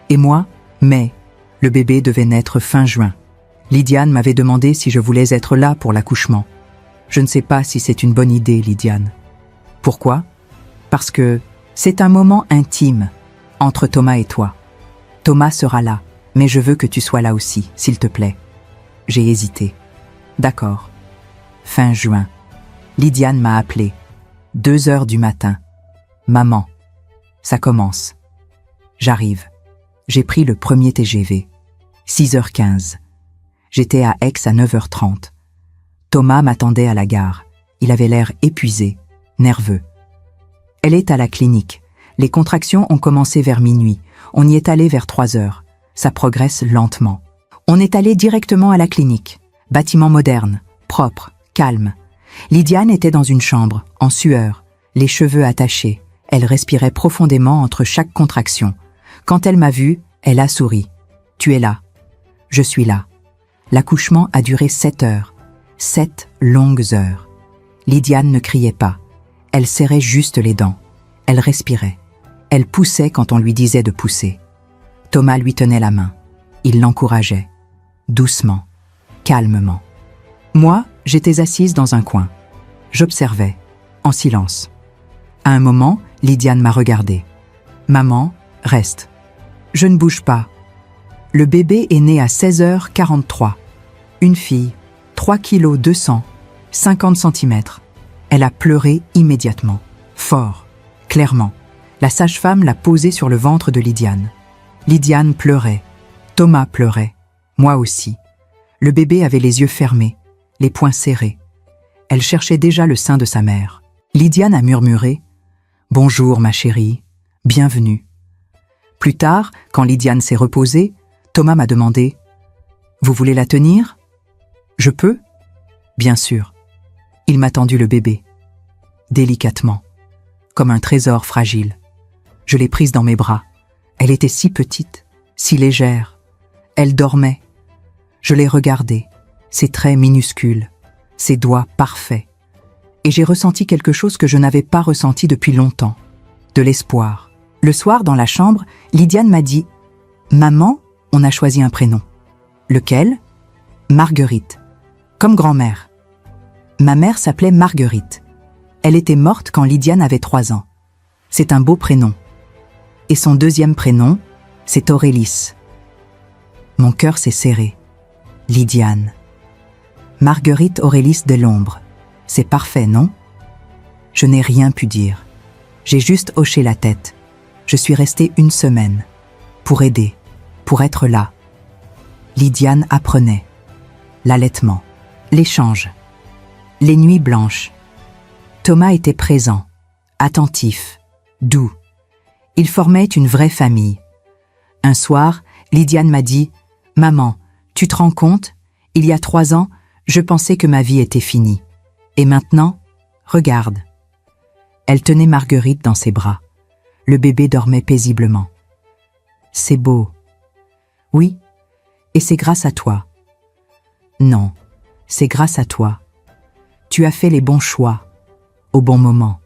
Et moi, mais, le bébé devait naître fin juin. Lydiane m'avait demandé si je voulais être là pour l'accouchement. Je ne sais pas si c'est une bonne idée, Lydiane. Pourquoi? Parce que c'est un moment intime entre Thomas et toi. Thomas sera là, mais je veux que tu sois là aussi, s'il te plaît. J'ai hésité. D'accord. Fin juin. Lydiane m'a appelé. 2h du matin. Maman, ça commence. J'arrive. J'ai pris le premier TGV. 6h15. J'étais à Aix à 9h30. Thomas m'attendait à la gare. Il avait l'air épuisé, nerveux. Elle est à la clinique. Les contractions ont commencé vers minuit. On y est allé vers 3h. Ça progresse lentement. On est allé directement à la clinique. Bâtiment moderne, propre, calme. Lydiane était dans une chambre, en sueur, les cheveux attachés. Elle respirait profondément entre chaque contraction. Quand elle m'a vue, elle a souri. « Tu es là. Je suis là. » L'accouchement a duré 7 heures. 7 longues heures. Lydiane ne criait pas. Elle serrait juste les dents. Elle respirait. Elle poussait quand on lui disait de pousser. Thomas lui tenait la main. Il l'encourageait. Doucement, calmement. Moi, j'étais assise dans un coin. J'observais, en silence. À un moment, Lydiane m'a regardée. « Maman, reste. Je ne bouge pas. » Le bébé est né à 16h43. Une fille, 3 kg 200, 50 cm. Elle a pleuré immédiatement, fort, clairement. La sage-femme l'a posée sur le ventre de Lydiane. Lydiane pleurait. Thomas pleurait. Moi aussi. Le bébé avait les yeux fermés, les poings serrés. Elle cherchait déjà le sein de sa mère. Lydiane a murmuré « Bonjour, ma chérie. Bienvenue. » Plus tard, quand Lydiane s'est reposée, Thomas m'a demandé « Vous voulez la tenir ? Je peux ? » Bien sûr. Il m'a tendu le bébé. Délicatement. Comme un trésor fragile. Je l'ai prise dans mes bras. Elle était si petite, si légère. Elle dormait. Je l'ai regardée, ses traits minuscules, ses doigts parfaits. Et j'ai ressenti quelque chose que je n'avais pas ressenti depuis longtemps. De l'espoir. Le soir, dans la chambre, Lydiane m'a dit « Maman, on a choisi un prénom. » Lequel ? Marguerite. Comme grand-mère. Ma mère s'appelait Marguerite. Elle était morte quand Lydiane avait 3 ans. C'est un beau prénom. Et son deuxième prénom, c'est Aurélis. Mon cœur s'est serré. Lydiane. Marguerite Aurélis Delombre. C'est parfait, non? Je n'ai rien pu dire. J'ai juste hoché la tête. Je suis restée 1 semaine. Pour aider. Pour être là. Lydiane apprenait. L'allaitement. L'échange. Les nuits blanches. Thomas était présent. Attentif. Doux. Ils formaient une vraie famille. Un soir, Lydiane m'a dit « Maman, tu te rends compte? Il y a 3 ans, je pensais que ma vie était finie. Et maintenant, regarde. » Elle tenait Marguerite dans ses bras. Le bébé dormait paisiblement. « C'est beau. » « Oui, et c'est grâce à toi. » « Non, c'est grâce à toi. Tu as fait les bons choix, au bon moment.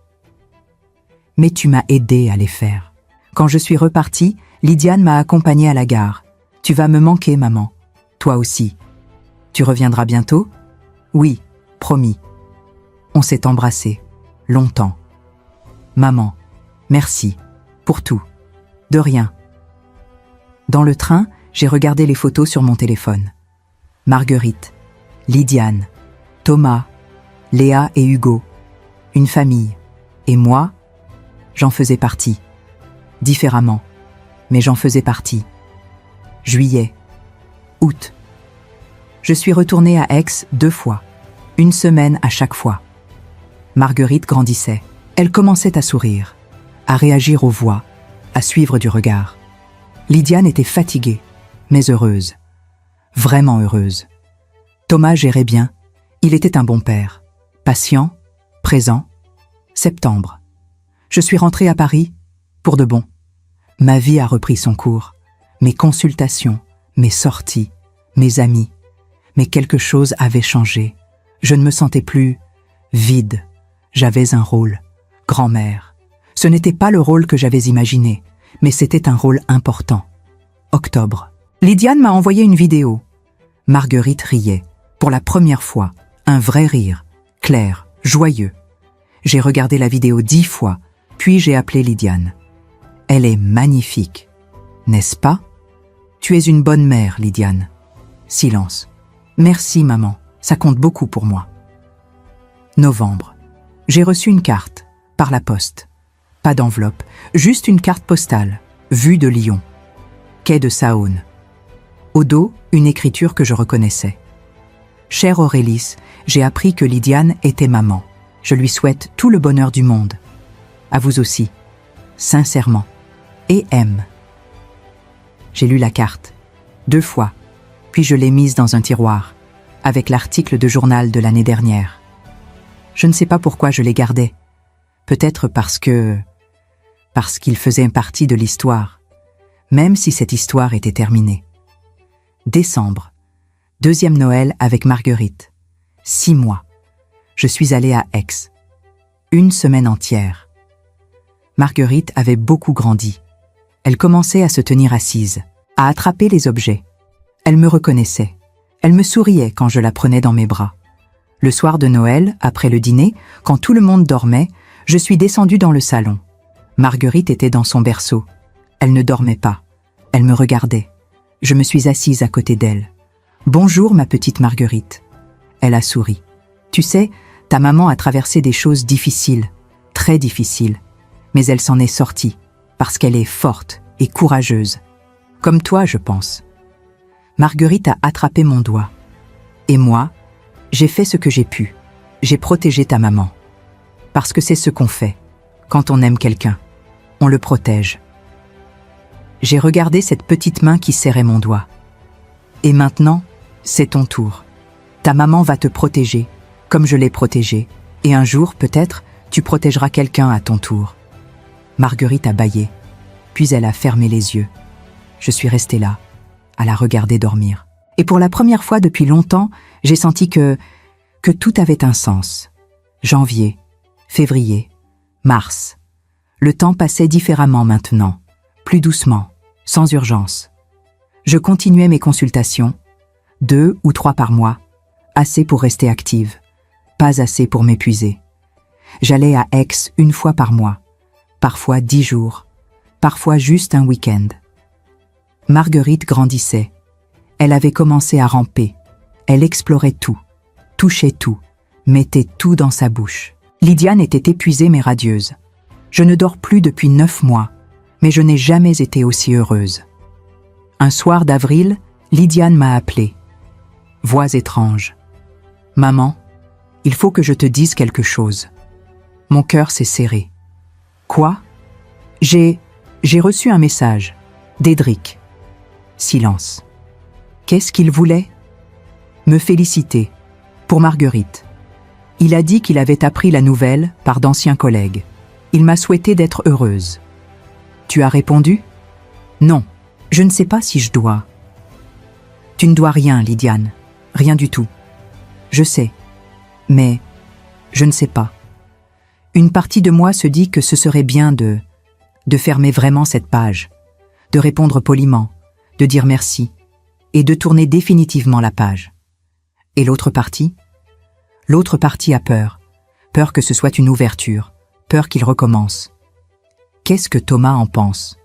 Mais tu m'as aidé à les faire. Quand je suis repartie, Lydiane m'a accompagnée à la gare. « Tu vas me manquer, maman. Toi aussi. Tu reviendras bientôt ? » « Oui, promis. » On s'est embrassés, longtemps. « Maman, merci, pour tout. De rien. » Dans le train, j'ai regardé les photos sur mon téléphone. Marguerite, Lydiane, Thomas, Léa et Hugo. Une famille. Et moi, j'en faisais partie. différemment, mais j'en faisais partie. Juillet, août. Je suis retournée à Aix 2 fois, 1 semaine à chaque fois. Marguerite grandissait. Elle commençait à sourire, à réagir aux voix, à suivre du regard. Lydiane était fatiguée, mais heureuse. Vraiment heureuse. Thomas gérait bien. Il était un bon père. Patient, présent. Septembre. Je suis rentrée à Paris, pour de bon. Ma vie a repris son cours. Mes consultations, mes sorties, mes amis. Mais quelque chose avait changé. Je ne me sentais plus vide. J'avais un rôle. Grand-mère. Ce n'était pas le rôle que j'avais imaginé, mais c'était un rôle important. Octobre. Lydiane m'a envoyé une vidéo. Marguerite riait. Pour la première fois, un vrai rire, clair, joyeux. J'ai regardé la vidéo 10 fois, puis j'ai appelé Lydiane. Elle est magnifique, n'est-ce pas? Tu es une bonne mère, Lydiane. Silence. Merci, maman, ça compte beaucoup pour moi. Novembre. J'ai reçu une carte, par la poste. Pas d'enveloppe, juste une carte postale, vue de Lyon. Quai de Saône. Au dos, une écriture que je reconnaissais. Chère Aurélis, j'ai appris que Lydiane était maman. Je lui souhaite tout le bonheur du monde. À vous aussi. Sincèrement. Et M. J'ai lu la carte. 2 fois. Puis je l'ai mise dans un tiroir, avec l'article de journal de l'année dernière. Je ne sais pas pourquoi je les gardais. Peut-être parce qu'il faisait partie de l'histoire, même si cette histoire était terminée. Décembre. 2e Noël avec Marguerite. 6 mois. Je suis allée à Aix. 1 semaine entière. Marguerite avait beaucoup grandi. Elle commençait à se tenir assise, à attraper les objets. Elle me reconnaissait. Elle me souriait quand je la prenais dans mes bras. Le soir de Noël, après le dîner, quand tout le monde dormait, je suis descendue dans le salon. Marguerite était dans son berceau. Elle ne dormait pas. Elle me regardait. Je me suis assise à côté d'elle. « Bonjour, ma petite Marguerite. » Elle a souri. « Tu sais, ta maman a traversé des choses difficiles, très difficiles, mais elle s'en est sortie, parce qu'elle est forte et courageuse. Comme toi, je pense. » Marguerite a attrapé mon doigt. Et moi, j'ai fait ce que j'ai pu. J'ai protégé ta maman. Parce que c'est ce qu'on fait. Quand on aime quelqu'un, on le protège. J'ai regardé cette petite main qui serrait mon doigt. Et maintenant, c'est ton tour. Ta maman va te protéger, comme je l'ai protégée. Et un jour, peut-être, tu protégeras quelqu'un à ton tour. Marguerite a bâillé, puis elle a fermé les yeux. Je suis restée là, à la regarder dormir. Et pour la première fois depuis longtemps, j'ai senti que tout avait un sens. Janvier, février, mars. Le temps passait différemment maintenant, plus doucement, sans urgence. Je continuais mes consultations, 2 ou 3 par mois, assez pour rester active, pas assez pour m'épuiser. J'allais à Aix 1 fois par mois, parfois 10 jours, parfois juste un week-end. Marguerite grandissait. Elle avait commencé à ramper. Elle explorait tout, touchait tout, mettait tout dans sa bouche. Lydiane était épuisée mais radieuse. Je ne dors plus depuis 9 mois, mais je n'ai jamais été aussi heureuse. Un soir d'avril, Lydiane m'a appelée. Voix étrange. « Maman, il faut que je te dise quelque chose. » Mon cœur s'est serré. « Quoi ?» J'ai reçu un message. D'Edric. Silence. Qu'est-ce qu'il voulait? Me féliciter. Pour Marguerite. Il a dit qu'il avait appris la nouvelle par d'anciens collègues. Il m'a souhaité d'être heureuse. Tu as répondu? Non, je ne sais pas si je dois. Tu ne dois rien, Lydiane. Rien du tout. Je sais. Mais je ne sais pas. Une partie de moi se dit que ce serait bien de fermer vraiment cette page, de répondre poliment, de dire merci, et de tourner définitivement la page. Et l'autre partie? L'autre partie a peur. Peur que ce soit une ouverture, peur qu'il recommence. Qu'est-ce que Thomas en pense?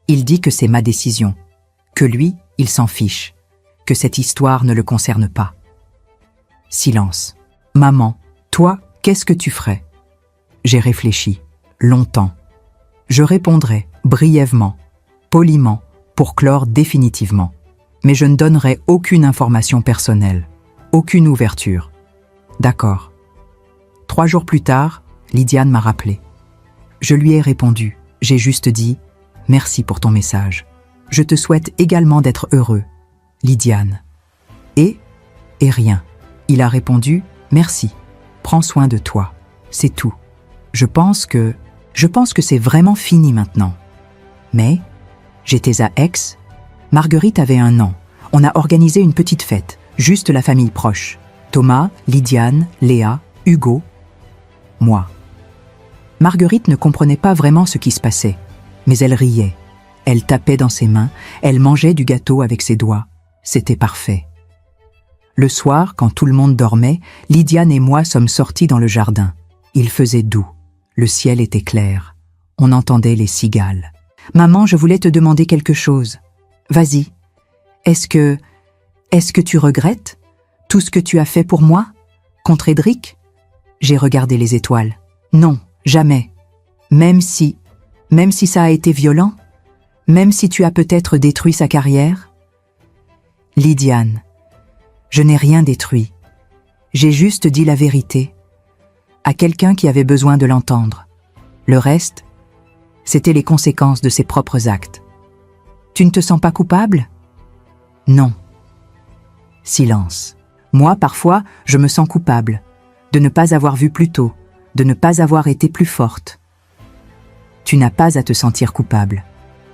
Il dit que c'est ma décision, que lui, il s'en fiche, que cette histoire ne le concerne pas. Silence. Maman, toi, qu'est-ce que tu ferais? J'ai réfléchi, longtemps. Je répondrai, brièvement, poliment, pour clore définitivement. Mais je ne donnerai aucune information personnelle, aucune ouverture. D'accord. 3 jours plus tard, Lydiane m'a rappelé. Je lui ai répondu. J'ai juste dit « Merci pour ton message. Je te souhaite également d'être heureux, Lydiane. » Et rien. Il a répondu « Merci. Prends soin de toi. C'est tout. Je pense que c'est vraiment fini maintenant. » Mais j'étais à Aix. Marguerite avait 1 an. On a organisé une petite fête, juste la famille proche. Thomas, Lydiane, Léa, Hugo, moi. Marguerite ne comprenait pas vraiment ce qui se passait, mais elle riait. Elle tapait dans ses mains, elle mangeait du gâteau avec ses doigts. C'était parfait. Le soir, quand tout le monde dormait, Lydiane et moi sommes sortis dans le jardin. Il faisait doux. Le ciel était clair. On entendait les cigales. « Maman, je voulais te demander quelque chose. Vas-y. Est-ce que tu regrettes tout ce que tu as fait pour moi, contre Édric ?» J'ai regardé les étoiles. Non, jamais. Même si ça a été violent, même si tu as peut-être détruit sa carrière. Lydiane, je n'ai rien détruit. J'ai juste dit la vérité à quelqu'un qui avait besoin de l'entendre. Le reste, c'était les conséquences de ses propres actes. Tu ne te sens pas coupable ? Non. Silence. Moi, parfois, je me sens coupable de ne pas avoir vu plus tôt, de ne pas avoir été plus forte. Tu n'as pas à te sentir coupable.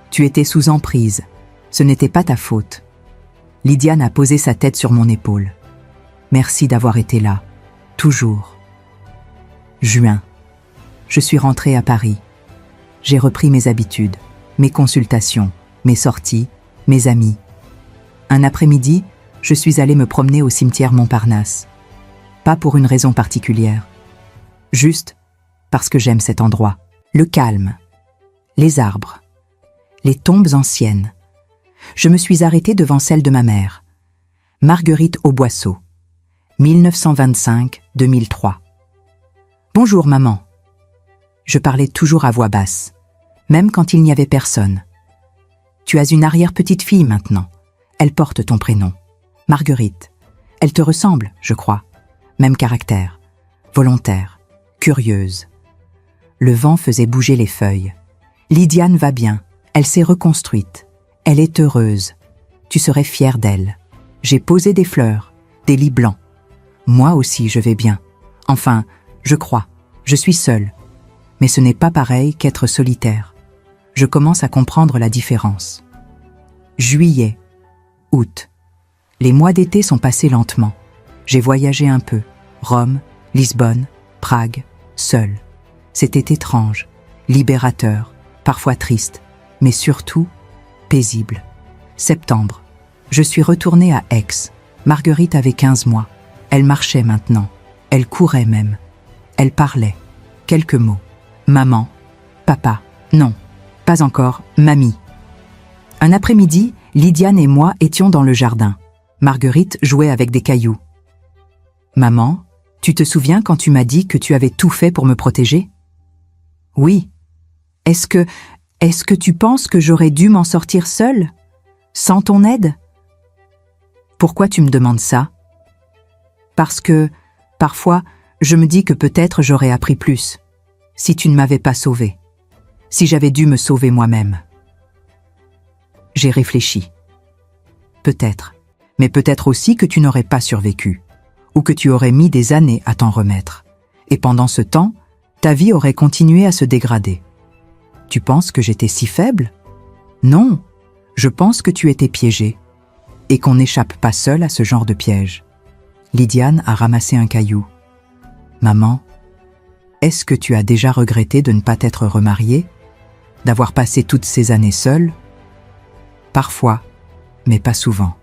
Tu étais sous emprise. Ce n'était pas ta faute. Lydiane a posé sa tête sur mon épaule. Merci d'avoir été là. Toujours. Juin. Je suis rentrée à Paris. J'ai repris mes habitudes, mes consultations, mes sorties, mes amis. Un après-midi, je suis allée me promener au cimetière Montparnasse. Pas pour une raison particulière. Juste parce que j'aime cet endroit. Le calme, les arbres, les tombes anciennes. Je me suis arrêtée devant celle de ma mère, Marguerite Auboisseau, 1925-2003. Bonjour maman. Je parlais toujours à voix basse, même quand il n'y avait personne. Tu as une arrière-petite-fille maintenant. Elle porte ton prénom. Marguerite. Elle te ressemble, je crois. Même caractère. Volontaire. Curieuse. Le vent faisait bouger les feuilles. Lydiane va bien. Elle s'est reconstruite. Elle est heureuse. Tu serais fière d'elle. J'ai posé des fleurs, des lits blancs. Moi aussi, je vais bien. Enfin, je crois. Je suis seule. Mais ce n'est pas pareil qu'être solitaire. Je commence à comprendre la différence. Juillet, août. Les mois d'été sont passés lentement. J'ai voyagé un peu. Rome, Lisbonne, Prague, seule. C'était étrange, libérateur, parfois triste, mais surtout paisible. Septembre. Je suis retournée à Aix. Marguerite avait 15 mois. Elle marchait maintenant. Elle courait même. Elle parlait. Quelques mots. Maman, papa, non, pas encore, mamie. Un après-midi, Lydiane et moi étions dans le jardin. Marguerite jouait avec des cailloux. Maman, tu te souviens quand tu m'as dit que tu avais tout fait pour me protéger ? Oui. Est-ce que tu penses que j'aurais dû m'en sortir seule, sans ton aide ? Pourquoi tu me demandes ça ? Parce que, parfois, je me dis que peut-être j'aurais appris plus, si tu ne m'avais pas sauvée, si j'avais dû me sauver moi-même. J'ai réfléchi. Peut-être, mais peut-être aussi que tu n'aurais pas survécu, ou que tu aurais mis des années à t'en remettre. Et pendant ce temps, ta vie aurait continué à se dégrader. Tu penses que j'étais si faible ? Non, je pense que tu étais piégée, et qu'on n'échappe pas seul à ce genre de piège. Lydiane a ramassé un caillou. Maman, est-ce que tu as déjà regretté de ne pas t'être remariée, d'avoir passé toutes ces années seule ? Parfois, mais pas souvent.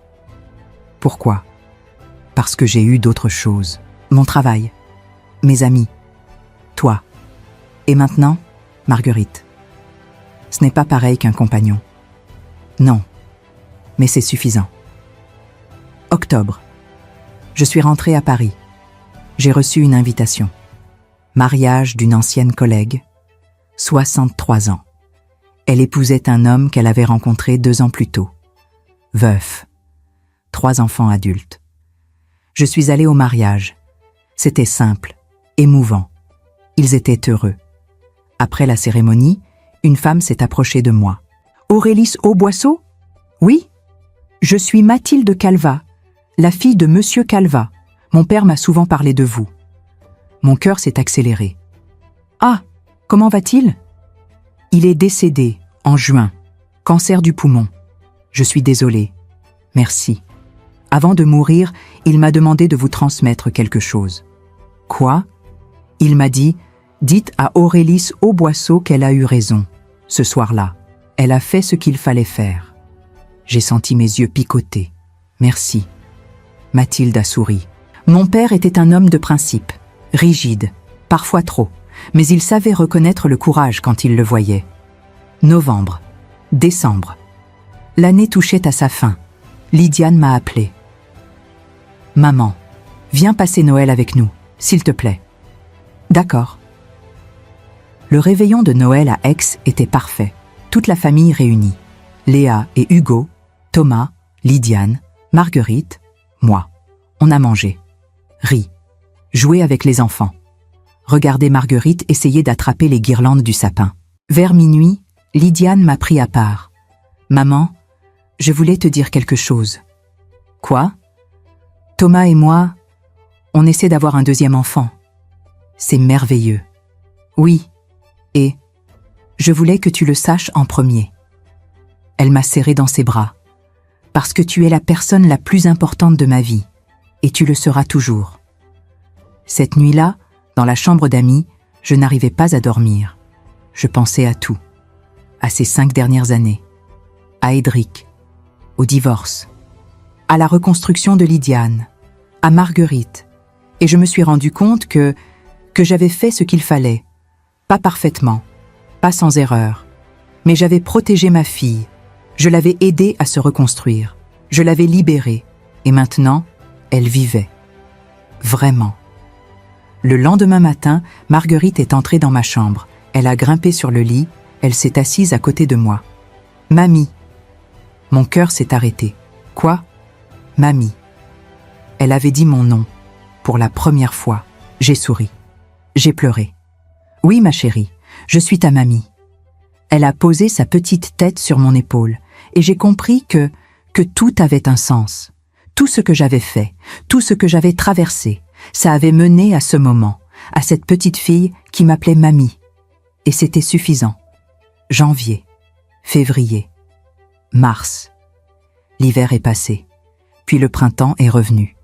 Pourquoi ? Parce que j'ai eu d'autres choses. Mon travail, mes amis, toi. Et maintenant, Marguerite. Ce n'est pas pareil qu'un compagnon. Non, mais c'est suffisant. Octobre. Je suis rentrée à Paris. J'ai reçu une invitation. Mariage d'une ancienne collègue, 63 ans. Elle épousait un homme qu'elle avait rencontré 2 ans plus tôt. Veuf. 3 enfants adultes. Je suis allée au mariage. C'était simple, émouvant. Ils étaient heureux. Après la cérémonie, une femme s'est approchée de moi. « Aurélis Auboisseau ? Oui ? Je suis Mathilde Calva, la fille de Monsieur Calva. Mon père m'a souvent parlé de vous. » Mon cœur s'est accéléré. « Ah, comment va-t-il ? » « Il est décédé, en juin. Cancer du poumon. Je suis désolée. Merci. Avant de mourir, il m'a demandé de vous transmettre quelque chose. » « Quoi ? » Il m'a dit « Dites à Aurélis Auboisseau qu'elle a eu raison. Ce soir-là, elle a fait ce qu'il fallait faire. » J'ai senti mes yeux picoter. « Merci. » Mathilde a souri. Mon père était un homme de principe, rigide, parfois trop, mais il savait reconnaître le courage quand il le voyait. Novembre, décembre. L'année touchait à sa fin. Lydiane m'a appelé. « Maman, viens passer Noël avec nous, s'il te plaît. » « D'accord. » Le réveillon de Noël à Aix était parfait. Toute la famille réunie. Léa et Hugo, Thomas, Lydiane, Marguerite, moi. On a mangé, ri, joué avec les enfants. Regardé Marguerite essayer d'attraper les guirlandes du sapin. Vers minuit, Lydiane m'a pris à part. « Maman, je voulais te dire quelque chose. »« Quoi ? » ?»« Thomas et moi, on essaie d'avoir un 2e enfant. C'est merveilleux. »« Oui, et je voulais que tu le saches en premier. » Elle m'a serré dans ses bras. « Parce que tu es la personne la plus importante de ma vie, et tu le seras toujours. » Cette nuit-là, dans la chambre d'amis, je n'arrivais pas à dormir. Je pensais à tout. À ces 5 dernières années. À Édric. Au divorce. À la reconstruction de Lydiane. À Marguerite. Et je me suis rendu compte que j'avais fait ce qu'il fallait. Pas parfaitement. Pas sans erreur. Mais j'avais protégé ma fille. Je l'avais aidée à se reconstruire. Je l'avais libérée. Et maintenant, elle vivait. Vraiment. Le lendemain matin, Marguerite est entrée dans ma chambre. Elle a grimpé sur le lit. Elle s'est assise à côté de moi. « Mamie !» Mon cœur s'est arrêté. « Quoi ? » « Mamie. » Elle avait dit mon nom. Pour la première fois, j'ai souri. J'ai pleuré. « Oui, ma chérie, je suis ta mamie. » Elle a posé sa petite tête sur mon épaule et j'ai compris que tout avait un sens. Tout ce que j'avais fait, tout ce que j'avais traversé, ça avait mené à ce moment, à cette petite fille qui m'appelait mamie. Et c'était suffisant. Janvier, février, mars. L'hiver est passé, puis le printemps est revenu.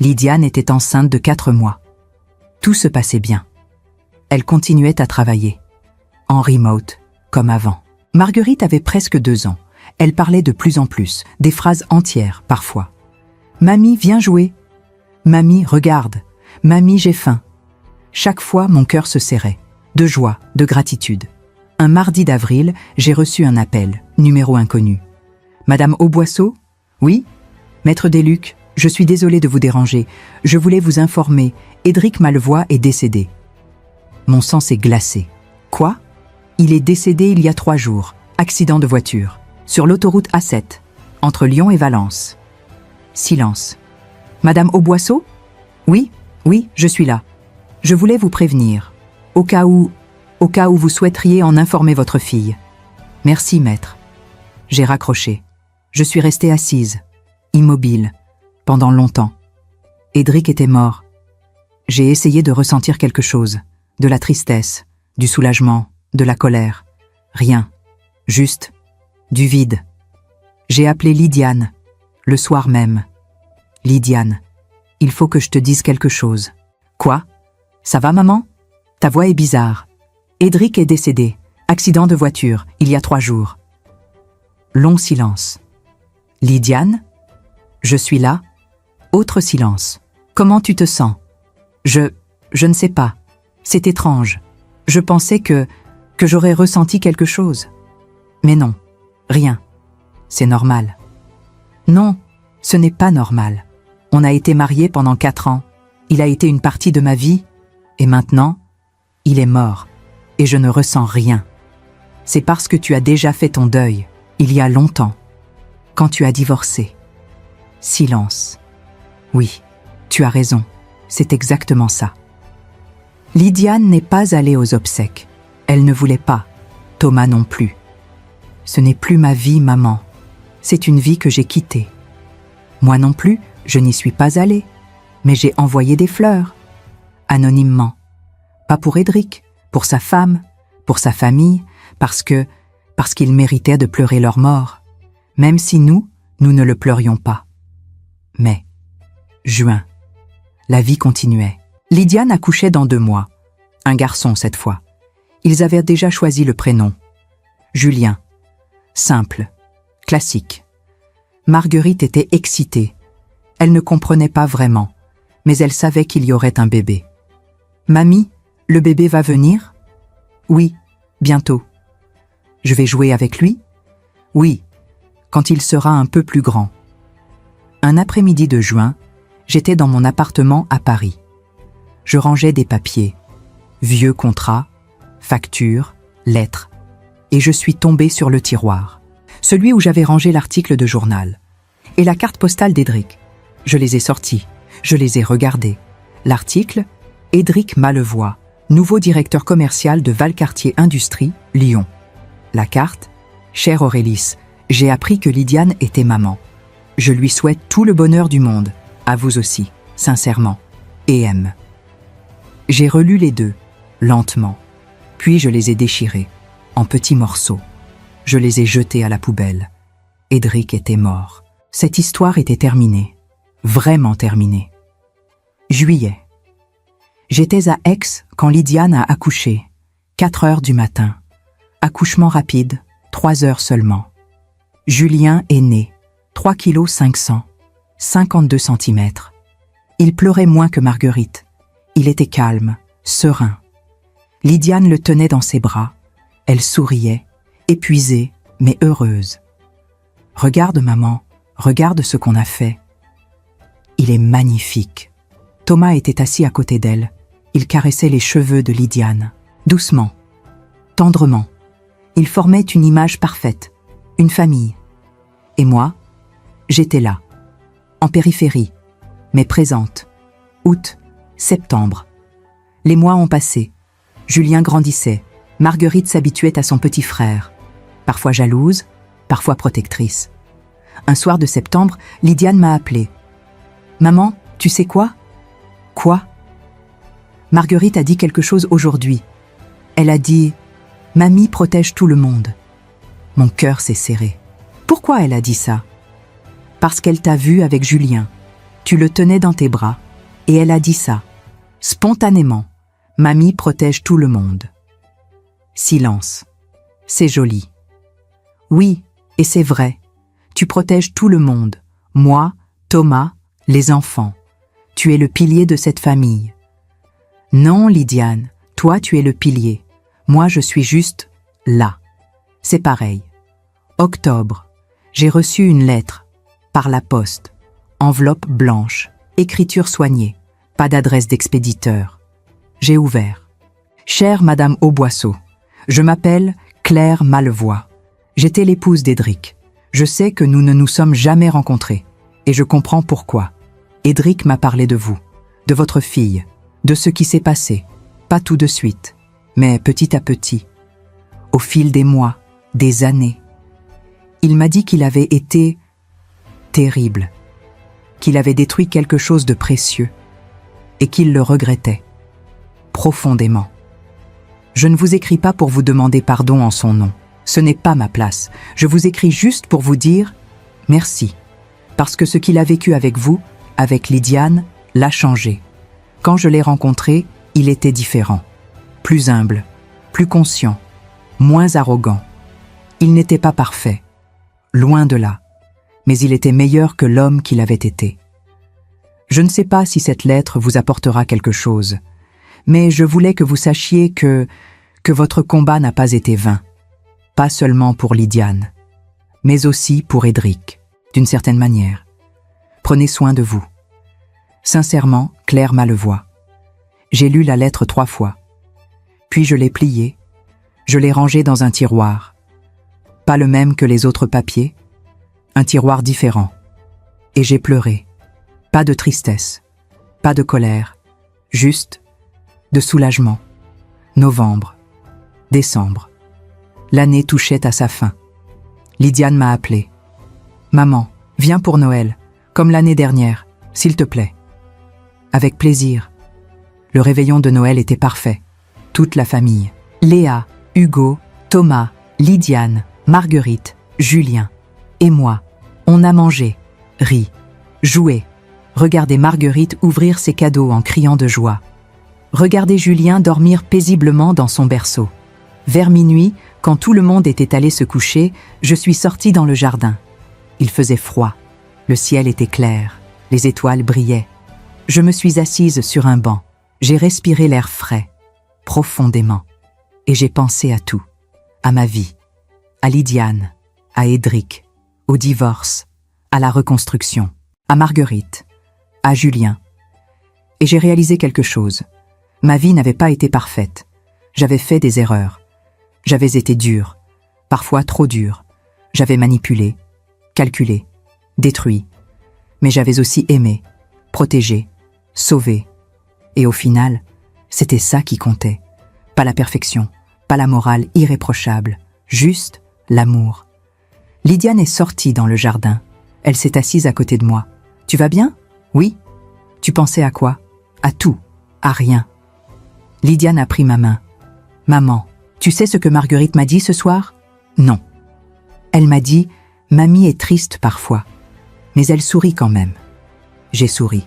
Lydiane était enceinte de 4 mois. Tout se passait bien. Elle continuait à travailler. En remote, comme avant. Marguerite avait presque 2 ans. Elle parlait de plus en plus, des phrases entières, parfois. « Mamie, viens jouer. Mamie, regarde. Mamie, j'ai faim. » Chaque fois, mon cœur se serrait. De joie, de gratitude. Un mardi d'avril, j'ai reçu un appel, numéro inconnu. « Madame Auboisseau ? Oui ? Maître Desluc, je suis désolée de vous déranger. Je voulais vous informer. Édric Malvois est décédé. » Mon sang s'est glacé. « Quoi ? Il est décédé il y a 3 jours. Accident de voiture. Sur l'autoroute A7, entre Lyon et Valence. » Silence. « Madame Auboisseau ? Oui, je suis là. Je voulais vous prévenir. Au cas où vous souhaiteriez en informer votre fille. » Merci, maître. J'ai raccroché. Je suis restée assise, immobile, pendant longtemps. Édric était mort. J'ai essayé de ressentir quelque chose, de la tristesse, du soulagement, de la colère. Rien, juste du vide. J'ai appelé Lydiane, le soir même. « Lydiane, il faut que je te dise quelque chose. »« Quoi ? Ça va, maman ? Ta voix est bizarre. Édric est décédé. Accident de voiture, il y a 3 jours. » Long silence. « Lydiane ? Je suis là. » Autre silence. « Comment tu te sens ? » Je ne sais pas. C'est étrange. Je pensais que j'aurais ressenti quelque chose. Mais non, rien. C'est normal. Non, ce n'est pas normal. On a été mariés pendant 4 ans. Il a été une partie de ma vie. Et maintenant, il est mort. Et je ne ressens rien. C'est parce que tu as déjà fait ton deuil, il y a longtemps, quand tu as divorcé. Silence. Oui, tu as raison, c'est exactement ça. Lydiane n'est pas allée aux obsèques. Elle ne voulait pas, Thomas non plus. Ce n'est plus ma vie, maman. C'est une vie que j'ai quittée. Moi non plus, je n'y suis pas allée, mais j'ai envoyé des fleurs, anonymement. Pas pour Édric, pour sa femme, pour sa famille, parce qu'ils méritaient de pleurer leur mort, même si nous ne le pleurions pas. Mais, juin, la vie continuait. Lydiane accouchait dans 2 mois. Un garçon cette fois. Ils avaient déjà choisi le prénom. Julien. Simple. Classique. Marguerite était excitée. Elle ne comprenait pas vraiment, mais elle savait qu'il y aurait un bébé. « Mamie, le bébé va venir ?»« Oui, bientôt. »« Je vais jouer avec lui ?»« Oui, quand il sera un peu plus grand. » Un après-midi de juin, j'étais dans mon appartement à Paris. Je rangeais des papiers, vieux contrats, factures, lettres, et je suis tombée sur le tiroir, celui où j'avais rangé l'article de journal, et la carte postale d'Édric. Je les ai sortis, je les ai regardés. L'article, Édric Malevoie, nouveau directeur commercial de Valcartier Industrie, Lyon. La carte, chère Aurélis, j'ai appris que Lydiane était maman. Je lui souhaite tout le bonheur du monde, à vous aussi, sincèrement, et M. J'ai relu les 2, lentement, puis je les ai déchirés, en petits morceaux. Je les ai jetés à la poubelle. Édric était mort. Cette histoire était terminée, vraiment terminée. Juillet. J'étais à Aix quand Lydiane a accouché, 4 heures du matin. Accouchement rapide, 3 heures seulement. Julien est né, 3 kg 500, 52 cm. Il pleurait moins que Marguerite. Il était calme, serein. Lydiane le tenait dans ses bras. Elle souriait, épuisée, mais heureuse. « Regarde, maman, regarde ce qu'on a fait. » Il est magnifique. Thomas était assis à côté d'elle. Il caressait les cheveux de Lydiane. Doucement, tendrement. Il formait une image parfaite, une famille. Et moi, j'étais là, en périphérie, mais présente. Août, septembre. Les mois ont passé. Julien grandissait. Marguerite s'habituait à son petit frère. Parfois jalouse, parfois protectrice. Un soir de septembre, Lydiane m'a appelée. « Maman, tu sais quoi ?»« Quoi ?» Marguerite a dit quelque chose aujourd'hui. Elle a dit « Mamie protège tout le monde ». Mon cœur s'est serré. Pourquoi elle a dit ça ? Parce qu'elle t'a vu avec Julien. Tu le tenais dans tes bras. Et elle a dit ça. Spontanément. Mamie protège tout le monde. Silence. C'est joli. Oui, et c'est vrai. Tu protèges tout le monde. Moi, Thomas, les enfants. Tu es le pilier de cette famille. Non, Lydiane, toi tu es le pilier. Moi je suis juste là. C'est pareil. Octobre. J'ai reçu une lettre. Par la poste. Enveloppe blanche. Écriture soignée. Pas d'adresse d'expéditeur. J'ai ouvert. Chère Madame Auboisseau, je m'appelle Claire Malevoie. J'étais l'épouse d'Édric. Je sais que nous ne nous sommes jamais rencontrés. Et je comprends pourquoi. Édric m'a parlé de vous, de votre fille, de ce qui s'est passé. Pas tout de suite, mais petit à petit. Au fil des mois, des années. Il m'a dit qu'il avait été terrible, qu'il avait détruit quelque chose de précieux et qu'il le regrettait profondément. Je ne vous écris pas pour vous demander pardon en son nom. Ce n'est pas ma place. Je vous écris juste pour vous dire merci, parce que ce qu'il a vécu avec vous, avec Lydiane, l'a changé. Quand je l'ai rencontré, il était différent, plus humble, plus conscient, moins arrogant. Il n'était pas parfait, loin de là, mais il était meilleur que l'homme qu'il avait été. Je ne sais pas si cette lettre vous apportera quelque chose, mais je voulais que vous sachiez que votre combat n'a pas été vain, pas seulement pour Lydiane, mais aussi pour Édric, d'une certaine manière. Prenez soin de vous. Sincèrement, Claire Malevoie. J'ai lu la lettre 3 fois, puis je l'ai pliée, Je l'ai rangé dans un tiroir. Pas le même que les autres papiers, un tiroir différent. Et j'ai pleuré. Pas de tristesse, pas de colère, juste de soulagement. Novembre, décembre. L'année touchait à sa fin. Lydiane m'a appelé. « Maman, viens pour Noël, comme l'année dernière, s'il te plaît. » Avec plaisir. Le réveillon de Noël était parfait. Toute la famille. Léa, Hugo, Thomas, Lydiane, Marguerite, Julien et moi. On a mangé, ri, joué. Regardé Marguerite ouvrir ses cadeaux en criant de joie. Regardez Julien dormir paisiblement dans son berceau. Vers minuit, quand tout le monde était allé se coucher, je suis sortie dans le jardin. Il faisait froid. Le ciel était clair. Les étoiles brillaient. Je me suis assise sur un banc. J'ai respiré l'air frais, profondément. Et j'ai pensé à tout. À ma vie. À Lydiane. À Édric. Au divorce. À la reconstruction. À Marguerite. À Julien. Et j'ai réalisé quelque chose. Ma vie n'avait pas été parfaite. J'avais fait des erreurs. J'avais été dure, parfois trop dure. J'avais manipulé, calculé, détruit. Mais j'avais aussi aimé, protégé, sauvé. Et au final, c'était ça qui comptait. Pas la perfection, pas la morale irréprochable, juste l'amour. Lydiane est sortie dans le jardin. Elle s'est assise à côté de moi. « Tu vas bien ? » « Oui. »« Tu pensais à quoi ? » ?»« À tout, à rien. » Lydiane a pris ma main. « Maman, tu sais ce que Marguerite m'a dit ce soir ? » ?»« Non. » Elle m'a dit « Mamie est triste parfois, mais elle sourit quand même. » J'ai souri.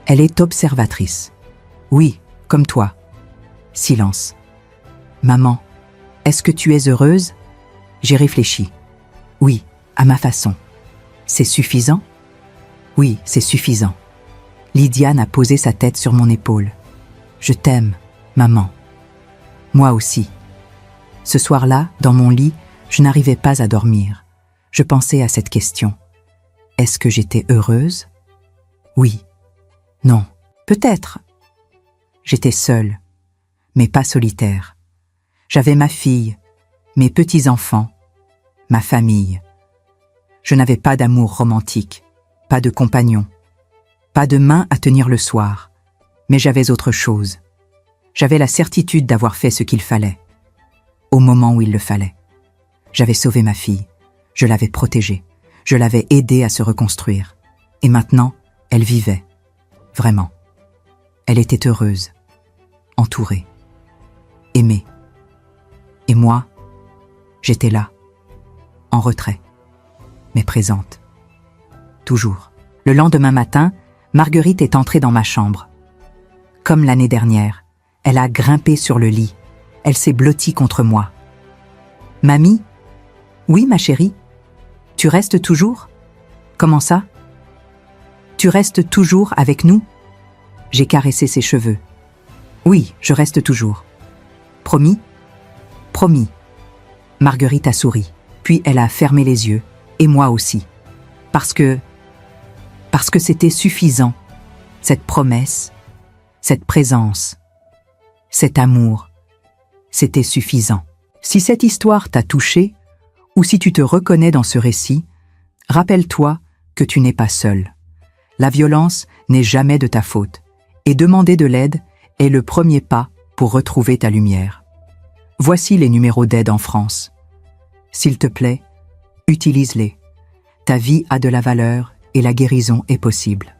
Elle est observatrice. « Oui, comme toi. » Silence. « Maman, est-ce que tu es heureuse ? » J'ai réfléchi. « Oui, à ma façon. » « C'est suffisant ? » « Oui, c'est suffisant. » Lydiane a posé sa tête sur mon épaule. « Je t'aime, maman. » Moi aussi. Ce soir-là, dans mon lit, je n'arrivais pas à dormir. Je pensais à cette question. Est-ce que j'étais heureuse ? Oui. Non. Peut-être. J'étais seule, mais pas solitaire. J'avais ma fille, mes petits-enfants, ma famille. Je n'avais pas d'amour romantique, pas de compagnon, pas de main à tenir le soir, mais j'avais autre chose. J'avais la certitude d'avoir fait ce qu'il fallait, au moment où il le fallait. J'avais sauvé ma fille, je l'avais protégée, je l'avais aidée à se reconstruire. Et maintenant, elle vivait, vraiment. Elle était heureuse, entourée, aimée. Et moi, j'étais là, en retrait, mais présente. Toujours. Le lendemain matin, Marguerite est entrée dans ma chambre. Comme l'année dernière, elle a grimpé sur le lit. Elle s'est blottie contre moi. « Mamie ? Oui, ma chérie ? Tu restes toujours ? Comment ça ? Tu restes toujours avec nous ? » J'ai caressé ses cheveux. « Oui, je reste toujours. »« Promis ? » ?»« Promis. » Marguerite a souri, puis elle a fermé les yeux, et moi aussi. Parce que c'était suffisant, cette promesse, cette présence, cet amour, c'était suffisant. Si cette histoire t'a touché, ou si tu te reconnais dans ce récit, rappelle-toi que tu n'es pas seul. La violence n'est jamais de ta faute, et demander de l'aide est le premier pas pour retrouver ta lumière. Voici les numéros d'aide en France. S'il te plaît, utilise-les. Ta vie a de la valeur et la guérison est possible.